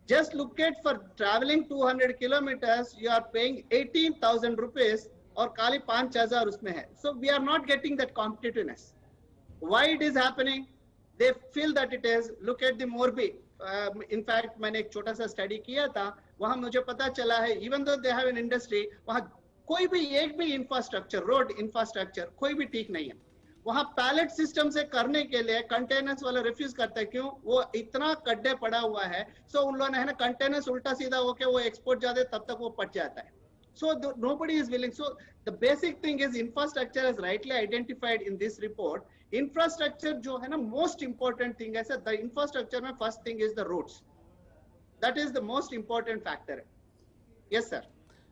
Speaker 4: Just look at for travelling 200 kilometres you are paying 18,000 rupees और खाली 5,000 उसमें है। So we are not getting that competitiveness. Why it is happening? They feel that it is, look at the Morbi. In fact मैंने एक छोटा सा स्टडी किया था, वहां मुझे पता चला है even though they have an industry, वहां कोई भी एक भी इंफ्रास्ट्रक्चर, रोड इंफ्रास्ट्रक्चर कोई भी ठीक नहीं है। वहां पैलेट सिस्टम से करने के लिए कंटेनर्स वाला रिफ्यूज करता है, क्यों? वो इतना गड्ढे पड़ा हुआ है। सो उन लोगों ने है ना कंटेनर्स उल्टा सीधा होके वो एक्सपोर्ट जाते तब तक वो पट जाता है। So nobody is willing. So the basic thing is infrastructure is rightly identified in this report. Infrastructure जो है ना most important thing है सर, the infrastructure में first thing is the roads. That is the most important factor. Yes sir.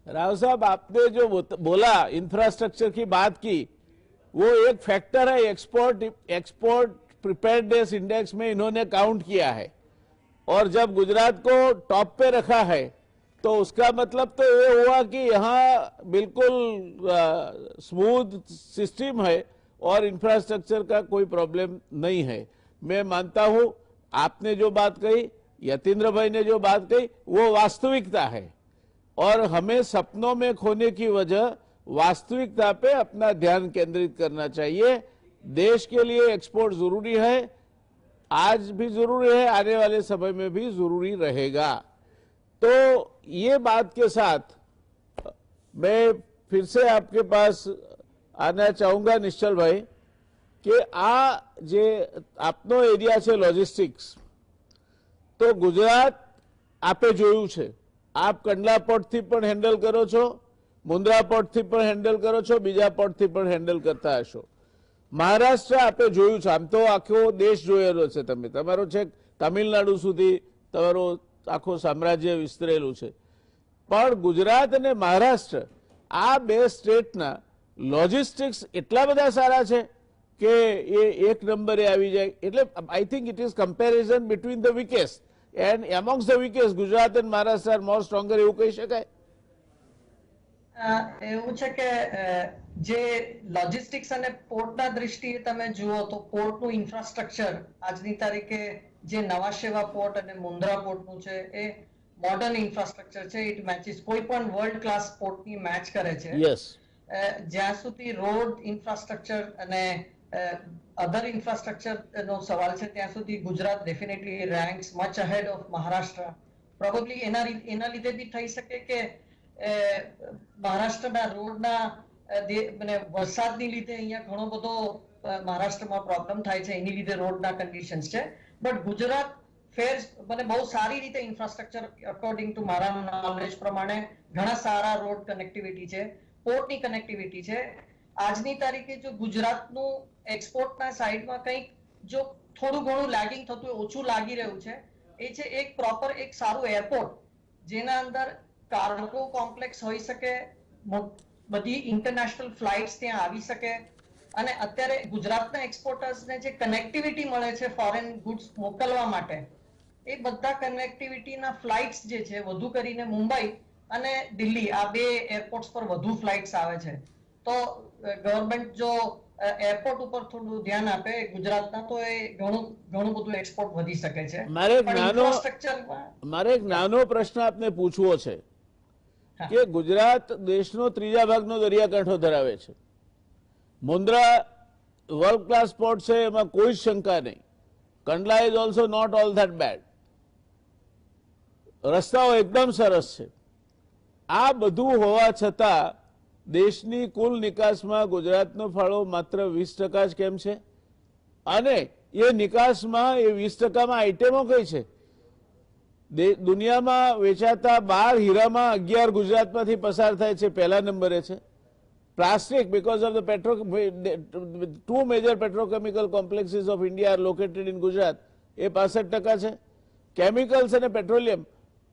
Speaker 1: Rao साहब, आपने जो बोला infrastructure की बात की, वो एक फैक्टर है एक्सपोर्ट प्रिपेयर्डनेस इंडेक्स में इन्होंने काउंट किया है। और जब गुजरात को टॉप पे रखा है तो उसका मतलब तो ये हुआ कि यहाँ बिल्कुल स्मूथ सिस्टम है और इंफ्रास्ट्रक्चर का कोई प्रॉब्लम नहीं है। मैं मानता हूं आपने जो बात कही, यतीन्द्र भाई ने जो बात कही, वो वास्तविकता है और हमें सपनों में खोने की वजह वास्तविकता पे अपना ध्यान केंद्रित करना चाहिए। देश के लिए एक्सपोर्ट जरूरी है, आज भी जरूरी है, आने वाले समय में भी जरूरी रहेगा। तो ये बात के साथ मैं फिर से आपके पास आना चाहूंगा निश्चल भाई कि आ जे आपनो एरिया છે લોજિસ્ટિક્સ, તો ગુજરાત આપે જોયું છે, આપ કંડલા પોર્ટથી પણ હેન્ડલ કરો છો, મુન્દ્રા પોર્ટથી પણ હેન્ડલ કરો છો, બીજા પોર્ટથી પણ હેન્ડલ કરતા હશો। મહારાષ્ટ્ર આપે જોયું છે, આમ તો આખો દેશ જોયેલો છે, તમારો છે તમિલનાડુ સુધી તમારો આખો સામ્રાજ્ય વિસ્તરેલું છે, પણ ગુજરાત અને મહારાષ્ટ્ર આ બે સ્ટેટના લોજિસ્ટિક્સ એટલા બધા સારા છે કે એ એક નંબરે આવી જાય। એટલે I think it is comparison between the વીકેસ્ટ, and amongst the weakest, Gujarat and Maharashtra are more stronger, એવું કહી શકાય?
Speaker 5: એવું છે કે જે લોજિસ્ટિક્સ અને પોર્ટના દ્રષ્ટિએ તમે જુઓ તો પોર્ટનું ઇન્ફ્રાસ્ટ્રક્ચર આજની તારીખે જે નવા સેવા પોર્ટ અને મુન્દ્રા પોર્ટનું છે એ મોડર્ન ઇન્ફ્રાસ્ટ્રક્ચર છે. ઇટ મેચિસ કોઈ પણ વર્લ્ડ ક્લાસ પોર્ટની મેચ કરે છે.
Speaker 1: Yes.
Speaker 5: જ્યાં સુધી રોડ ઇન્ફ્રાસ્ટ્રક્ચર અને અધર ઇન્ફ્રાસ્ટ્રક્ચર નો સવાલ છે ત્યાં સુધી Gujarat definitely ranks much ahead of Maharashtra. Probably એના લીધે બી થઈ શકે કે મહારાષ્ટ્રના રોડના વરસાદની લીધે અહીંયા ઘણો બધો મહારાષ્ટ્રમાં પ્રોબ્લેમ થાય છે, એની લીધે રોડના કન્ડિશન્સ છે. બટ ગુજરાત ફેર મને બહુ સારી રીતે ઇન્ફ્રાસ્ટ્રક્ચર અકોર્ડિંગ ટુ મારા નોલેજ પ્રમાણે ઘણા સારા રોડ કનેક્ટિવિટી છે, પોર્ટની કનેક્ટિવિટી છે. આજની તારીખે જો ગુજરાતનું એક્સપોર્ટના સાઈડમાં કંઈક જો થોડું ઘણું લેગિંગ થતું ઓછું લાગી રહ્યું છે એ છે એક પ્રોપર એક સારું એરપોર્ટ જેના અંદર કાર્ગો કોમ્પ્લેક્સ હોઈ શકે, બધી ઇન્ટરનેશનલ ફ્લાઇટ્સ ત્યાં આવી શકે અને અત્યારે ગુજરાતના એક્સપોર્ટર્સને જે કનેક્ટિવિટી મળે છે ફોરેન ગુડ્સ મોકલવા માટે એ બધા કનેક્ટિવિટીના ફ્લાઇટ્સ જે છે વધુ કરીને મુંબઈ અને દિલ્હી આ બે એરપોર્ટ્સ પર વધુ ફ્લાઇટ્સ આવે છે. તો ગવર્મેન્ટ જો એરપોર્ટ ઉપર થોડું ધ્યાન આપે ગુજરાતના તો એ ઘણું બધું એક્સપોર્ટ વધી શકે છે.
Speaker 1: મારે એક નાનો પ્રશ્ન આપને પૂછવો છે કે ગુજરાત દેશનો ત્રીજા ભાગનો દરિયાકાંઠો ધરાવે છે. મુન્દ્રા વર્લ્ડ ક્લાસ પોર્ટ છે, એમાં કોઈ શંકા નહીં. Kandla is also not all that bad. રસ્તાઓ એકદમ સરસ છે. આ બધું હોવા છતાં દેશની કુલ નિકાસમાં ગુજરાતનો ફાળો માત્ર 20% જ કેમ છે? અને એ નિકાસમાં એ 20%માં આઇટમો કઈ છે? દુનિયામાં વેચાતા 12 હીરામાં 11 ગુજરાતમાંથી પસાર થાય છે, પહેલા નંબરે છે. Plastic, because of the two major petrochemical complexes of India are located in Gujarat, એ 65% છે. Chemicals and petroleum,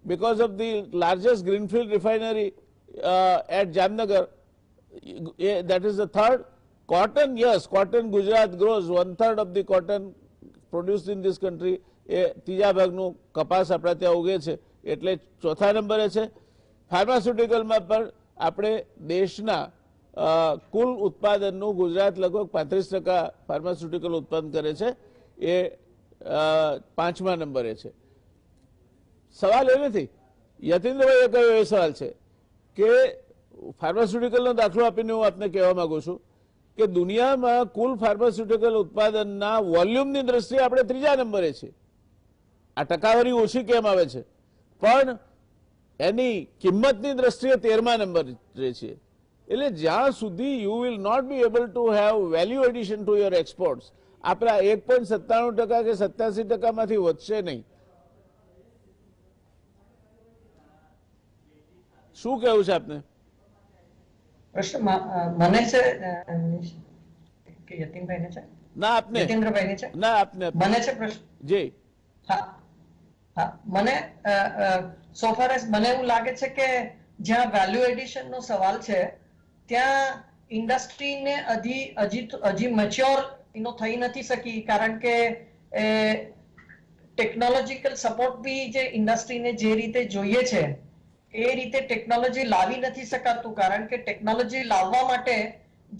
Speaker 1: because of the largest greenfield refinery at Jamnagar, that is the third. Cotton, yes, cotton Gujarat grows 1/3 of the cotton produced in this country. એ ત્રીજા ભાગનું કપાસ આપણા ત્યાં ઉગે છે એટલે ચોથા નંબરે છે. ફાર્માસ્યુટિકલમાં પણ આપણે દેશના કુલ ઉત્પાદનનું ગુજરાત લગભગ 35% ફાર્માસ્યુટિકલ ઉત્પાદન કરે છે, એ 5મા નંબરે છે. સવાલ એ નથી, યતીન્દ્રભાઈએ કહ્યો એ સવાલ છે કે ફાર્માસ્યુટિકલનો દાખલો આપીને હું આપને કહેવા માંગુ છું કે દુનિયામાં કુલ ફાર્માસ્યુટિકલ ઉત્પાદનના વોલ્યુમની દ્રષ્ટિએ આપણે ત્રીજા નંબરે છીએ. આ ટકાવારી ઓછી કેમ આવે છે? પણ એની કિંમતની દ્રષ્ટિએ 13મા નંબરે છીએ. એટલે જ્યાં સુધી you will not be able to have value addition to your exports, આપણા 1.97% કે 87%માંથી વધશે નહીં. શું કહેવું છે આપને?
Speaker 5: પ્રશ્ન મને છે કે યતીનભાઈને છે?
Speaker 1: ના આપને.
Speaker 5: યતીન્દ્રભાઈને છે?
Speaker 1: ના આપને.
Speaker 5: મને છે પ્રશ્ન?
Speaker 1: જી
Speaker 5: હા હા, મને સો ફાર એઝ મને એવું લાગે છે કે જ્યાં વેલ્યુ એડિશન નો સવાલ છે ત્યાં ઇન્ડસ્ટ્રીને હજી મેચ્યોર એનો થઈ નથી શકી, કારણ કે ટેકનોલોજીકલ સપોર્ટ બી જે ઇન્ડસ્ટ્રીને જે રીતે જોઈએ છે એ રીતે ટેકનોલોજી લાવી નથી શકાતું, કારણ કે ટેકનોલોજી લાવવા માટે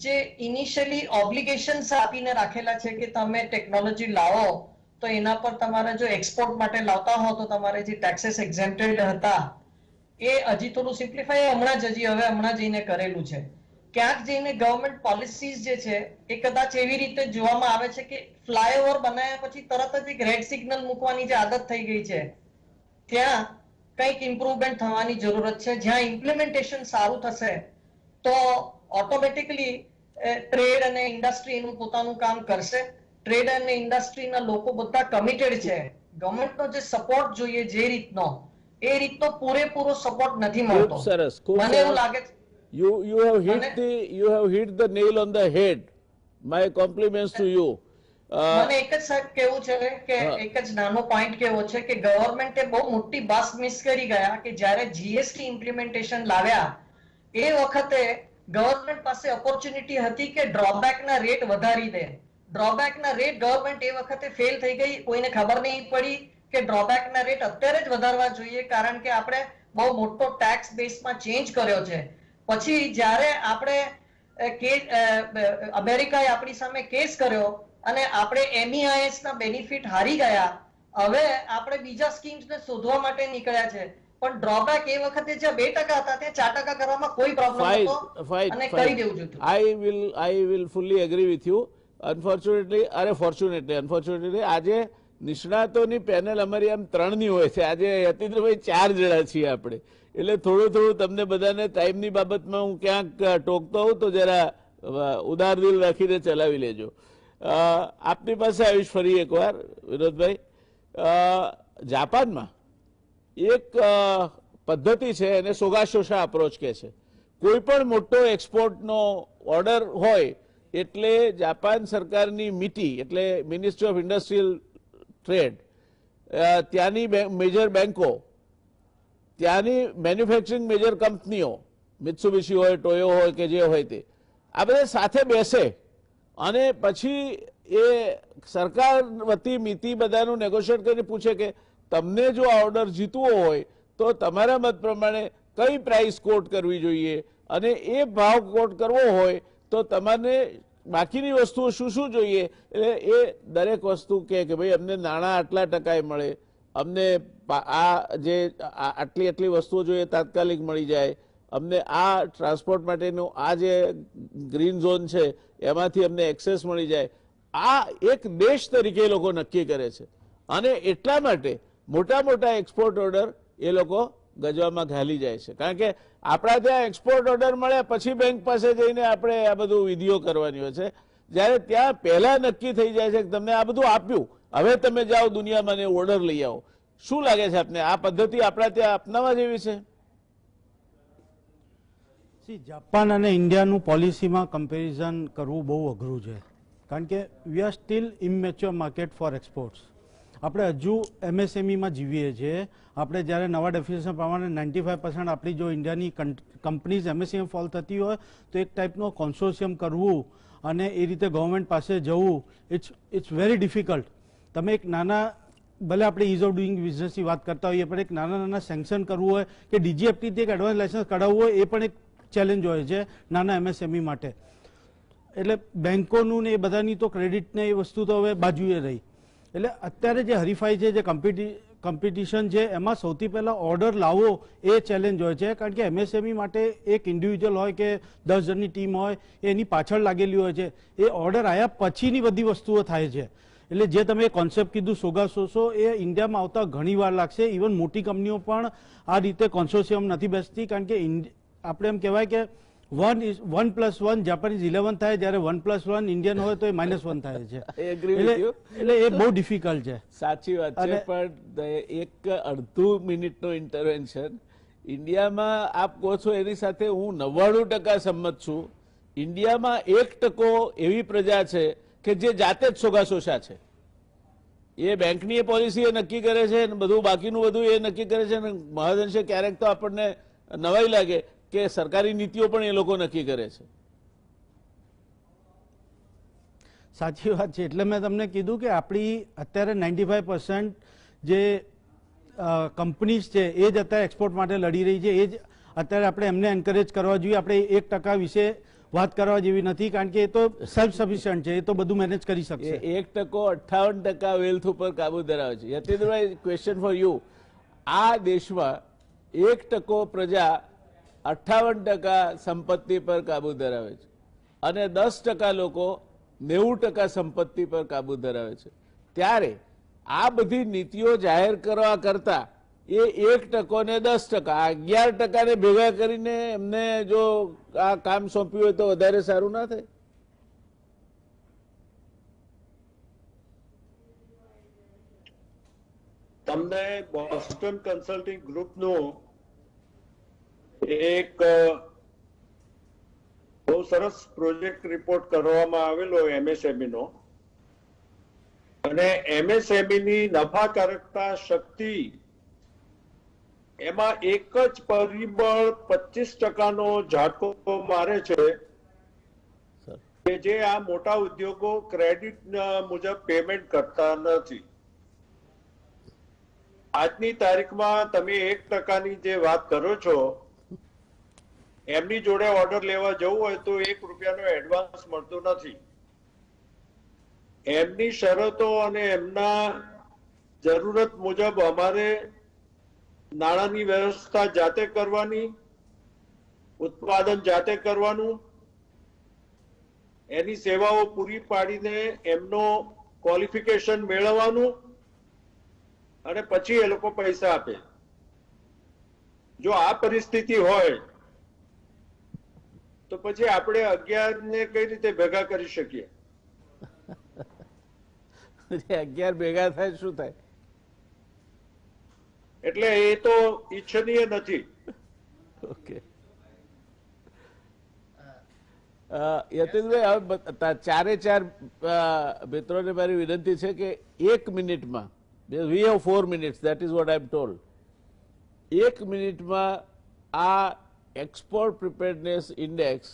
Speaker 5: જે ઇનિશિયલી ઓબ્લિગેશન્સ આપીને રાખેલા છે કે તમે ટેકનોલોજી લાવો તો એના પર તમારે જો એક્સપોર્ટ માટે લાવતા હો તો તમારે જે ટેક્सेस એક્ઝેમ્પ્ટેડ હતા એ હજી થોડું સિમ્પ્લિફાઈ હમણાં જઈને કરેલું છે. ક્યાંક જઈને ગવર્મેન્ટ પોલિસીઝ જે છે એ કદાચ એવી રીતે જોવામાં આવે છે કે ફ્લાયઓવર બનાવ્યા પછી તરત જ એક રેડ સિગ્નલ મૂકવાની જે આદત થઈ ગઈ છે ત્યાં કંઈક ઇમ્પ્રુવમેન્ટ થવાની જરૂરત છે. જ્યાં ઇમ્પ્લિમેન્ટેશન સારું થશે તો ઓટોમેટિકલી ટ્રેડ અને ઇન્ડસ્ટ્રી એનું પોતાનું કામ કરશે. ટ્રેડ અને ઇન્ડસ્ટ્રીના લોકો બધા કમિટેડ છે. ગવર્મેન્ટનો જે સપોર્ટ જોઈએ જે રીતનો એ રીતનો પૂરેપૂરો સપોર્ટ નથી મળતો.
Speaker 1: ખૂબ સરસ, ખૂબ
Speaker 5: મને એવું લાગે છે
Speaker 1: you have hit the nail on the head. My compliments to you.
Speaker 5: મને એક જ કેવું છે કે એક જ નાનો પોઈન્ટ કેવો છે કે ગવર્મેન્ટે બહુ મોટી બાસ મિસ કરી ગયા કે જ્યારે જીએસટી ઇમ્પ્લિમેન્ટેશન લાવ્યા એ વખતે ગવર્મેન્ટ પાસે ઓપોર્ચ્યુનિટી હતી કે ડ્રોબેકના રેટ વધારી દે. ડ્રોબેકના રેટ ગવર્મેન્ટ એ વખતે ફેલ થઈ ગઈ, કોઈને ખબર નહીં પડી
Speaker 7: કે ડ્રોબેકના રેટ અત્યારે જ વધારવા જોઈએ, કારણ કે આપણે બહુ મોટો ટેક્સ બેઝમાં ચેન્જ કર્યો છે. પછી જ્યારે આપણે અમેરિકાએ આપણી સામે કેસ કર્યો અને આપણે MEIS ના બેનિફિટ હારી ગયા, હવે આપણે બીજા સ્કીમ્સને શોધવા માટે નીકળ્યા છે. પણ ડ્રોબેક એ વખતે જે 2% હતા તે 4% કરવામાં કોઈ પ્રોબ્લેમ નહોતો અને કરી દેવું જોઈતું.
Speaker 1: I will fully agree with you. Unfortunately, આજે નિષ્ણાતોની પેનલ અમારી આમ 3 ની હોય છે, આજે યતીન્દ્રભાઈ 4 જણા છીએ આપણે, એટલે થોડું તમને બધાને ટાઈમની બાબતમાં હું ક્યાંક ટોકતો હોઉં તો જરા ઉદાર દિલ રાખીને ચલાવી લેજો. આપની પાસે આવીશ ફરી એકવાર વિનોદભાઈ. જાપાનમાં એક પદ્ધતિ છે, એને સોગાશોશા અપ્રોચ કહે છે. કોઈ પણ મોટો એક્સપોર્ટનો ઓર્ડર હોય એટલે જાપાન સરકારની મિટી એટલે મિનિસ્ટ્રી ઓફ ઇન્ડસ્ટ્રીયલ ટ્રેડ, ત્યાંની મેજર બેંકો, ત્યાંની મેન્યુફેક્ચરિંગ મેજર કંપનીઓ, મિત્સુબિશી હોય, ટોયો હોય કે જે હોય તે, આ બધા સાથે બેસે અને પછી એ સરકાર વતી મિતિ બધાનું નેગોશિએટ કરીને પૂછે કે તમને જો આ ઓર્ડર જીતવો હોય તો તમારા મત પ્રમાણે કઈ પ્રાઇસ કોટ કરવી જોઈએ, અને એ ભાવ કોટ કરવો હોય તો તમારે બાકીની વસ્તુઓ શું શું જોઈએ. એટલે એ દરેક વસ્તુ કે ભાઈ અમને નાણાં આટલા ટકાએ મળે, અમને આ જે આટલી વસ્તુઓ જોઈએ તાત્કાલિક મળી જાય, અમને આ ટ્રાન્સપોર્ટ માટેનું આ જે ગ્રીન ઝોન છે એમાંથી અમને એક્સેસ મળી જાય. આ એક દેશ તરીકે એ લોકો નક્કી કરે છે અને એટલા માટે મોટા મોટા એક્સપોર્ટ ઓર્ડર એ લોકો ગજવામાં ઘાલી જાય છે. કારણ કે આપણા ત્યાં એક્સપોર્ટ ઓર્ડર મળે પછી બેંક પાસે જઈને આપણે આ બધું વિધિઓ કરવાની હોય છે, જ્યારે ત્યાં પહેલા નક્કી થઈ જાય છે કે તમને આ બધું આપ્યું, હવે તમે જાઓ દુનિયામાં ઓર્ડર લઈ આવો. શું લાગે છે આપને, આ પદ્ધતિ આપણા ત્યાં અપનાવવા જેવી છે?
Speaker 2: જાપાન અને ઇન્ડિયાનું પોલિસીમાં કમ્પેરિઝન કરવું બહુ અઘરું છે, કારણ કે we are still immature market for exports. આપણે હજુ MSMEમાં જીવીએ છીએ. આપણે જ્યારે નવા ડેફિનેશન પ્રમાણે 95% આપણી જો ઇન્ડિયાની કંપનીઝ MSME ફોલ થતી હોય તો એક ટાઈપનો કોન્સોર્શિયમ કરવું અને એ રીતે ગવર્મેન્ટ પાસે જવું, ઇટ્સ વેરી ડિફિકલ્ટ. તમે એક નાના, ભલે આપણે ઇઝ ઓફ ડુઈંગ બિઝનેસની વાત કરતા હોઈએ, પણ એક નાના સેન્કશન કરવું હોય કે DGFTથી એક એડવાન્સ લાયસન્સ કઢાવવું હોય, એ પણ એક ચેલેન્જ હોય છે નાના MSME માટે. એટલે બેન્કોનું ને એ બધાની તો ક્રેડિટ ને એ વસ્તુ તો હવે બાજુએ રહી. એટલે અત્યારે જે હરીફાઈ છે, જે કોમ્પિટિશન છે, એમાં સૌથી પહેલાં ઓર્ડર લાવવો એ ચેલેન્જ હોય છે, કારણ કે MSME માટે એક ઇન્ડિવિજ્યુઅલ હોય કે 10 જણની ટીમ હોય, એની પાછળ લાગેલી હોય છે. એ ઓર્ડર આવ્યા પછીની બધી વસ્તુઓ થાય છે. એટલે જે તમે કોન્સેપ્ટ કીધું સોગાસોસો, એ ઇન્ડિયામાં આવતા ઘણી વાર લાગશે. ઇવન મોટી કંપનીઓ પણ આ રીતે કોન્સોર્શિયમ નથી બેસતી, કારણ કે આપણે એમ કહેવાય કે 1+1 જાપાનીઝ 11 થાય, જ્યારે 1+1 ઇન્ડિયન હોય તો એ -1 થાય છે. એટલે એ બહુ ડિફિકલ્ટ છે.
Speaker 1: સાચી વાત છે, પણ એક અડધું મિનિટનું ઇન્ટરવેન્શન ઇન્ડિયામાં આપ કહો છો એની સાથે હું 99% સંમત છું. ઇન્ડિયામાં 1% એવી પ્રજા છે કે જે જાતે જ સોગાસોશા છે. એ બેંકની પોલિસી એ નક્કી કરે છે, બધું બાકીનું બધું એ નક્કી કરે છે. મહદઅંશે ક્યારેક તો આપણને નવાઈ લાગે કે સરકારી નીતિઓ પણ એ લોકો નક્કી કરે છે.
Speaker 2: સાચી વાત છે. એટલે મેં તમને કીધું કે આપણી અત્યારે 95% જે કંપનીઝ છે એ જ અત્યારે એક્સપોર્ટ માટે લડી રહી છે. એ જ અત્યારે આપણે એમને એન્કરેજ કરવા જોઈએ. આપણે 1% વિશે વાત કરવા જેવી નથી, કારણ કે એ તો સેલ્ફ સફિશિયન્ટ છે, એ તો બધું મેનેજ કરી શકશે.
Speaker 1: 1% 58% વેલ્થ ઉપર કાબુ ધરાવે છે. યતીન્દ્રભાઈ, ક્વેશ્ચન ફોર યુ. આ દેશમાં 1% પ્રજા 58% સંપત્તિ પર કાબુ ધરાવે છે અને 10% લોકો 90% સંપત્તિ પર કાબુ ધરાવે છે. ત્યારે આ બધી નીતિઓ જાહેર કરવા કરતા એ 1% ને 10%, આ 11% ને ભેગા કરીને એમને જો આ કામ સોંપ્યું હોય તો વધારે સારું ના થાય?
Speaker 3: તમને બોસ્ટન કન્સલ્ટિંગ ગ્રુપનું એક બહુ સરસ પ્રોજેક્ટ રિપોર્ટ કરવામાં આવેલો MSME નો, અને MSME ની નફાકારકતા શક્તિ એમાં એક જ પરિબળ 25% નો ઝાટકો મારે છે કે જે આ મોટા ઉદ્યોગો ક્રેડિટ મુજબ પેમેન્ટ કરતા નથી. આજની તારીખમાં તમે 1% જે વાત કરો છો, એમની જોડે ઓર્ડર લેવા જવું હોય તો 1 રૂપિયાનો એડવાન્સ મળતો નથી. એમની શરતો અને એમના જરૂરત મુજબ અમારે નાણાંની વ્યવસ્થા જાતે કરવાની, ઉત્પાદન જાતે કરવાનું, એની સેવાઓ પૂરી પાડીને એમનો ક્વોલિફિકેશન મેળવવાનું અને પછી એ લોકો પૈસા આપે. જો આ પરિસ્થિતિ હોય તો પછી આપણે 11 ને કઈ રીતે ભેગા કરી શકીએ?
Speaker 1: 11 ભેગા થાય શું થાય?
Speaker 3: એટલે એ તો ઈચ્છનીય નથી.
Speaker 1: ઓકે, યતીનભાઈ, હવે ચારે ચાર મિત્રોને મારી વિનંતી છે કે 1 મિનિટમાં, we have 4 minutes, that is what I am told, 1 મિનિટમાં આ એક્સપોર્ટ પ્રિપેર્ડનેસ ઇન્ડેક્સ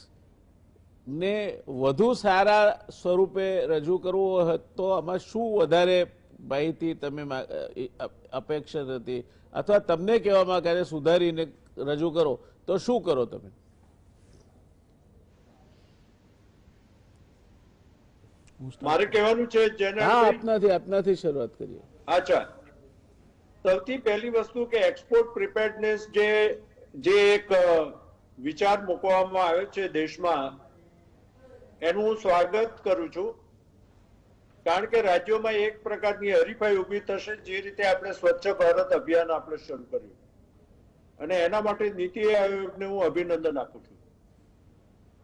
Speaker 1: ને વધુ સારા સ્વરૂપે રજૂ કરવું હોય તો આમાં શું વધારે માહિતી તમે અપેક્ષિત હતી, અથવા તમને કહેવામાં ક્યારે સુધારીને રજૂ કરો તો શું કરો તમે?
Speaker 3: મારે કહેવાનું છે જેને
Speaker 1: આપનાથી શરૂઆત કરીએ.
Speaker 3: અચ્છા, સૌથી પહેલી વસ્તુ કે એક્સપોર્ટ પ્રિપેર્ડનેસ જે એક વિચાર મૂકવામાં આવ્યો છે દેશમાં, એનું હું સ્વાગત કરું છું. કારણ કે રાજ્યોમાં એક પ્રકારની હરીફાઈ ઊભી થશે, જે રીતે આપણે સ્વચ્છ ભારત અભિયાન આપણે શરૂ કર્યું, અને એના માટે નીતિ આયોગને હું અભિનંદન આપું છું.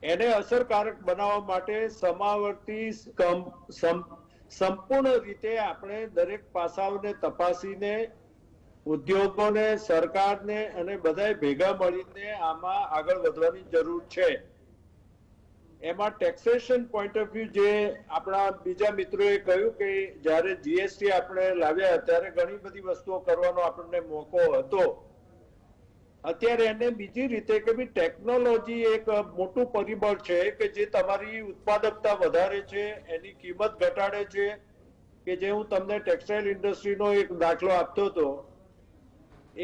Speaker 3: એને અસરકારક બનાવવા માટે સમાવર્તી સંપૂર્ણ રીતે આપણે દરેક પાસાઓને તપાસીને ઉદ્યોગોને, સરકારને અને બધાએ ભેગા મળીને આમાં આગળ વધવાની જરૂર છે. એમાં ટેક્સેશન પોઈન્ટ ઓફ વ્યૂ જે આપણા બીજા મિત્રોએ કહ્યું કે જ્યારે જીએસટી આપણે લાવ્યા ત્યારે ઘણી બધી વસ્તુઓ કરવાનો આપણને મોકો હતો. અત્યારે એને બીજી રીતે કે ભાઈ ટેકનોલોજી એક મોટું પરિબળ છે કે જે તમારી ઉત્પાદકતા વધારે છે, એની કિંમત ઘટાડે છે. કે જે હું તમને ટેક્સટાઇલ ઇન્ડસ્ટ્રીનો એક દાખલો આપતો હતો,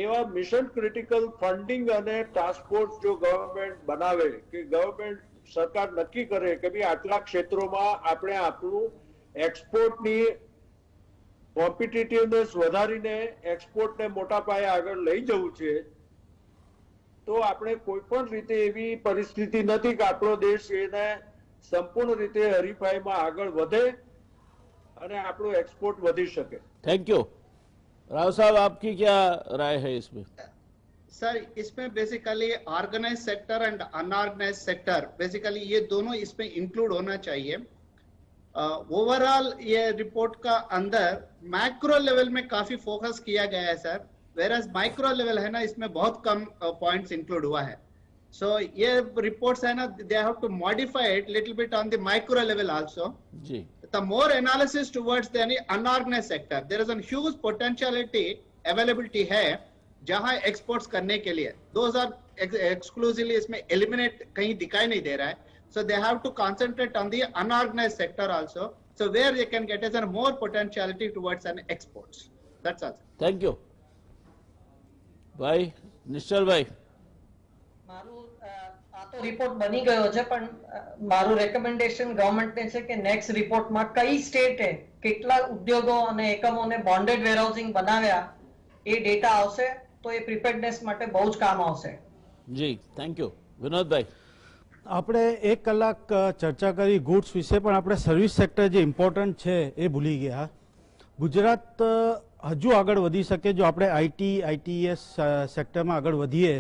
Speaker 3: એવા મિશન ક્રિટિકલ ફંડિંગ અને ટાસ્ક ફોર્સ જો ગવર્મેન્ટ બનાવે, કે ગવર્મેન્ટ સરકાર નક્કી કરે કે ભાઈ આટલા ક્ષેત્રોમાં આપણે આપણું એક્સપોર્ટની કોમ્પિટિટિવનેસ વધારીને એક્સપોર્ટને મોટા પાયે આગળ લઈ જવું છે, તો આપણે કોઈ પણ રીતે એવી પરિસ્થિતિ નથી કે આપણો દેશ એને સંપૂર્ણ રીતે હરીફાઈમાં આગળ વધે અને આપણું एक्सपोर्ट वधी सके.
Speaker 1: Thank you. राव साहब, आपकी क्या राय है इसमें?
Speaker 4: सर, इसमें basically organise sector and unorganise sector basically ये दोनों इसमें इंक्लूड होना चाहिए. ओवरऑल ये रिपोर्ट का अंदर मैक्रो लेवल में काफी फोकस किया गया है सर, वेरएज माइक्रो लेवल है ना, इसमें बहुत कम पॉइंट्स इंक्लूड हुआ है. सो ये रिपोर्ट्स है ना, they have to modify it little bit on the micro level also.
Speaker 1: जी.
Speaker 4: The more analysis towards the unorganized sector, there is a huge potentiality availability है जहां एक्सपोर्ट्स करने के लिए. Those are exclusively इसमें eliminate कहीं दिखाई नहीं दे रहा है. So they have to concentrate on the unorganized sector also. So where they can get is a more potentiality towards an exports. That's all.
Speaker 1: Thank you. ભાઈ નિશ્ચલભાઈ,
Speaker 7: મારું આ તો રિપોર્ટ બની ગયો છે, પણ મારું રેકમેન્ડેશન ગવર્મેન્ટને છે કે નેક્સ્ટ રિપોર્ટમાં કઈ સ્ટેટે કેટલા ઉદ્યોગો અને એકમોને બોન્ડેડ વેરહાઉસિંગ બનાવ્યા એ ડેટા આવશે તો એ પ્રિપેર્ડનેસ માટે બહુ જ કામ આવશે.
Speaker 1: જી, થેન્ક યુ. વિનોદભાઈ,
Speaker 2: આપણે 1 કલાક ચર્ચા કરી ગુડ્સ વિશે, પણ આપણે સર્વિસ સેક્ટર જે ઇમ્પોર્ટન્ટ છે એ ભૂલી ગયા. ગુજરાત હજુ આગળ વધી શકે જો આપણે આઈટીએસ સેક્ટરમાં આગળ વધીએ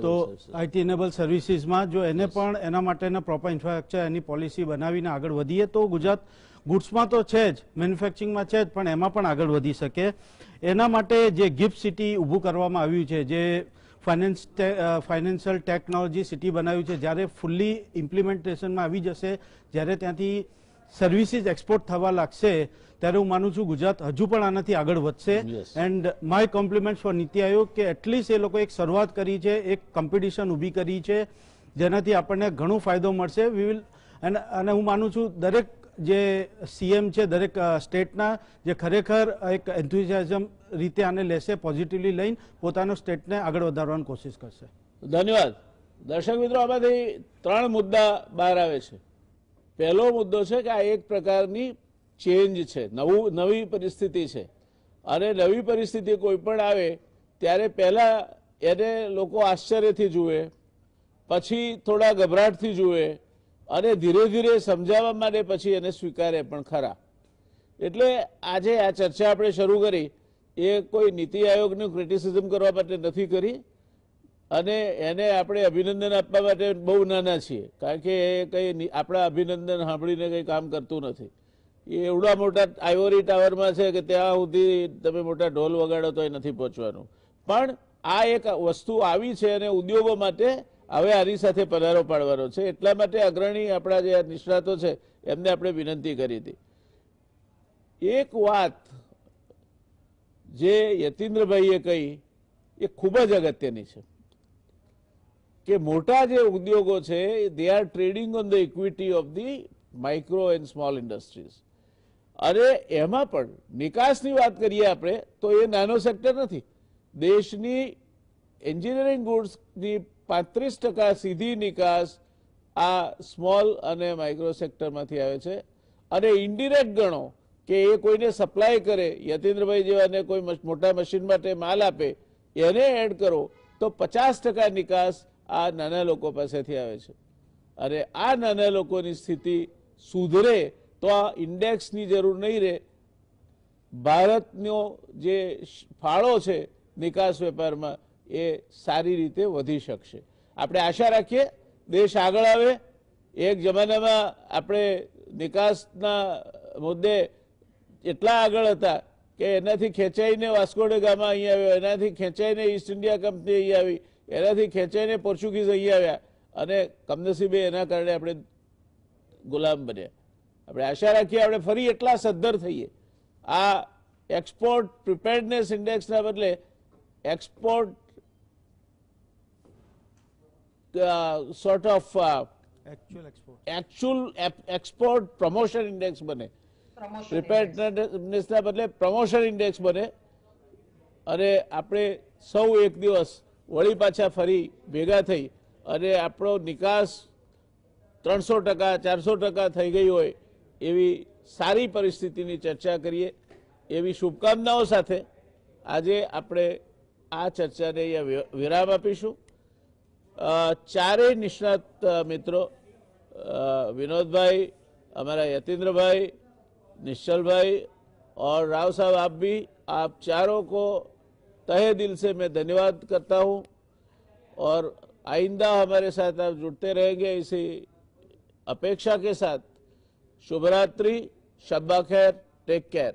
Speaker 2: તો આઈટી એનેબલ સર્વિસીસમાં જો એને પણ એના માટેના પ્રોપર ઇન્ફ્રાસ્ટ્રક્ચર, એની પોલિસી બનાવીને આગળ વધીએ તો ગુજરાત ગુડ્સમાં તો છે જ, મેન્યુફેક્ચરિંગમાં છે જ, પણ એમાં પણ આગળ વધી શકે. એના માટે જે ગિફ્ટ સિટી ઊભું કરવામાં આવ્યું છે, જે ફાઇનાન્શિયલ ટેકનોલોજી સિટી બનાવ્યું છે, જ્યારે ફૂલ્લી ઇમ્પ્લિમેન્ટેશનમાં આવી જશે, જ્યારે ત્યાંથી સર્વિસીસ એક્સપોર્ટ થવા લાગશે, ત્યારે હું માનું છું ગુજરાત હજુ પણ આનાથી આગળ વધશે. And my compliment four NITI Aayog કે એટલીસ્ટ એ લોકો એક શરૂઆત કરી છે, એક કોમ્પિટિશન ઊભી કરી છે, જેનાથી આપણને ઘણો ફાયદો મળશે. વી વિલ, અને હું માનું છું દરેક જે સીએમ છે દરેક સ્ટેટના જે ખરેખર એક એન્થુઝિયાઝમ રીતે આને લેશે, પોઝિટિવલી લઈને પોતાનો સ્ટેટને આગળ વધારવાની કોશિશ કરશે.
Speaker 1: ધન્યવાદ. દર્શક મિત્રો, આમાંથી 3 મુદ્દા બહાર આવે છે. પહેલો મુદ્દો છે કે આ એક પ્રકારની ચેન્જ છે, નવી પરિસ્થિતિ છે, અને નવી પરિસ્થિતિ કોઈ પણ આવે ત્યારે પહેલા એને લોકો આશ્ચર્યથી જુએ, પછી થોડા ગભરાટથી જુએ, અને ધીરે ધીરે સમજાવવા માટે પછી એને સ્વીકારે પણ ખરા. એટલે આજે આ ચર્ચા આપણે શરૂ કરી એ કોઈ નીતિ આયોગનું ક્રિટિસિઝમ કરવા માટે નથી કરી, અને એને આપણે અભિનંદન આપવા માટે બહુ નાના છીએ, કારણ કે એ કંઈ આપણા અભિનંદન સાંભળીને કંઈ કામ કરતું નથી. એ એવડા મોટા આઇવોરી ટાવરમાં છે કે ત્યાં સુધી તમે મોટા ઢોલ વગાડો તો એ નથી પહોંચવાનું. પણ આ એક વસ્તુ આવી છે અને ઉદ્યોગો માટે હવે આની સાથે પધારો પાડવાનો છે. એટલા માટે અગ્રણી આપણા જે નિષ્ણાતો છે એમને આપણે વિનંતી કરી હતી. એક વાત જે યતીન્દ્રભાઈએ કહી એ ખૂબ જ અગત્યની છે કે મોટા જે ઉદ્યોગો છે they are trading on the equity of the micro and small industries. અને એમાં પણ નિકાસની વાત કરીએ આપણે તો એ નાનો સેક્ટર નથી. દેશની એન્જિનિયરિંગ ગુડ્સની 35% સીધી નિકાસ આ સ્મોલ અને માઇક્રો સેક્ટરમાંથી આવે છે. અને ઇન્ડિરેક્ટ ગણો કે એ કોઈને સપ્લાય કરે, યતીન્દ્રભાઈ જેવાને કોઈ મોટા મશીન માટે માલ આપે, એને એડ કરો તો 50% નિકાસ આ નાના લોકો પાસેથી આવે છે. અને આ નાના લોકોની સ્થિતિ સુધરે તો આ ઇન્ડેક્સની જરૂર નહીં રહે. ભારતનો જે ફાળો છે નિકાસ વેપારમાં એ સારી રીતે વધી શકશે. આપણે આશા રાખીએ દેશ આગળ આવે. એક જમાનામાં આપણે નિકાસના મુદ્દે એટલા આગળ હતા કે એનાથી ખેંચાઈને વાસ્કો ડ ગામા અહીં આવ્યો, એનાથી ખેંચાઈને ઈસ્ટ ઇન્ડિયા કંપની અહીં આવી, એનાથી ખેંચાઈને પોર્ચુગીઝ અહીં આવ્યા, અને કમનસીબે એના કારણે આપણે ગુલામ બન્યા. આપણે આશા રાખીએ આપણે ફરી એટલા સદ્ધર થઈએ. આ એક્સપોર્ટ પ્રિપેર્ડનેસ ઇન્ડેક્સના બદલે export sort of actual export promotion index બને. પ્રિપેર્ડનેસના બદલે પ્રમોશન ઇન્ડેક્સ બને, અને આપણે સૌ એક દિવસ વળી પાછા ફરી ભેગા થઈ અને આપણો નિકાસ 300% 400% થઈ ગઈ હોય એવી સારી પરિસ્થિતિની ચર્ચા કરીએ એવી શુભકામનાઓ સાથે આજે આપણે આ ચર્ચાને અહીંયા વિરામ આપીશું. ચારેય નિષ્ણાત મિત્રો, विनोद भाई, हमारा यतीन्द्र भाई, निश्चल भाई और राव साहब, आप भी, आप चारों को तहे दिल से मैं धन्यवाद करता हूं. और आइंदा हमारे साथ आप जुड़ते रहेंगे इसी अपेक्षा के साथ शुभ रात्रि, शब्बा खैर, टेक केयर.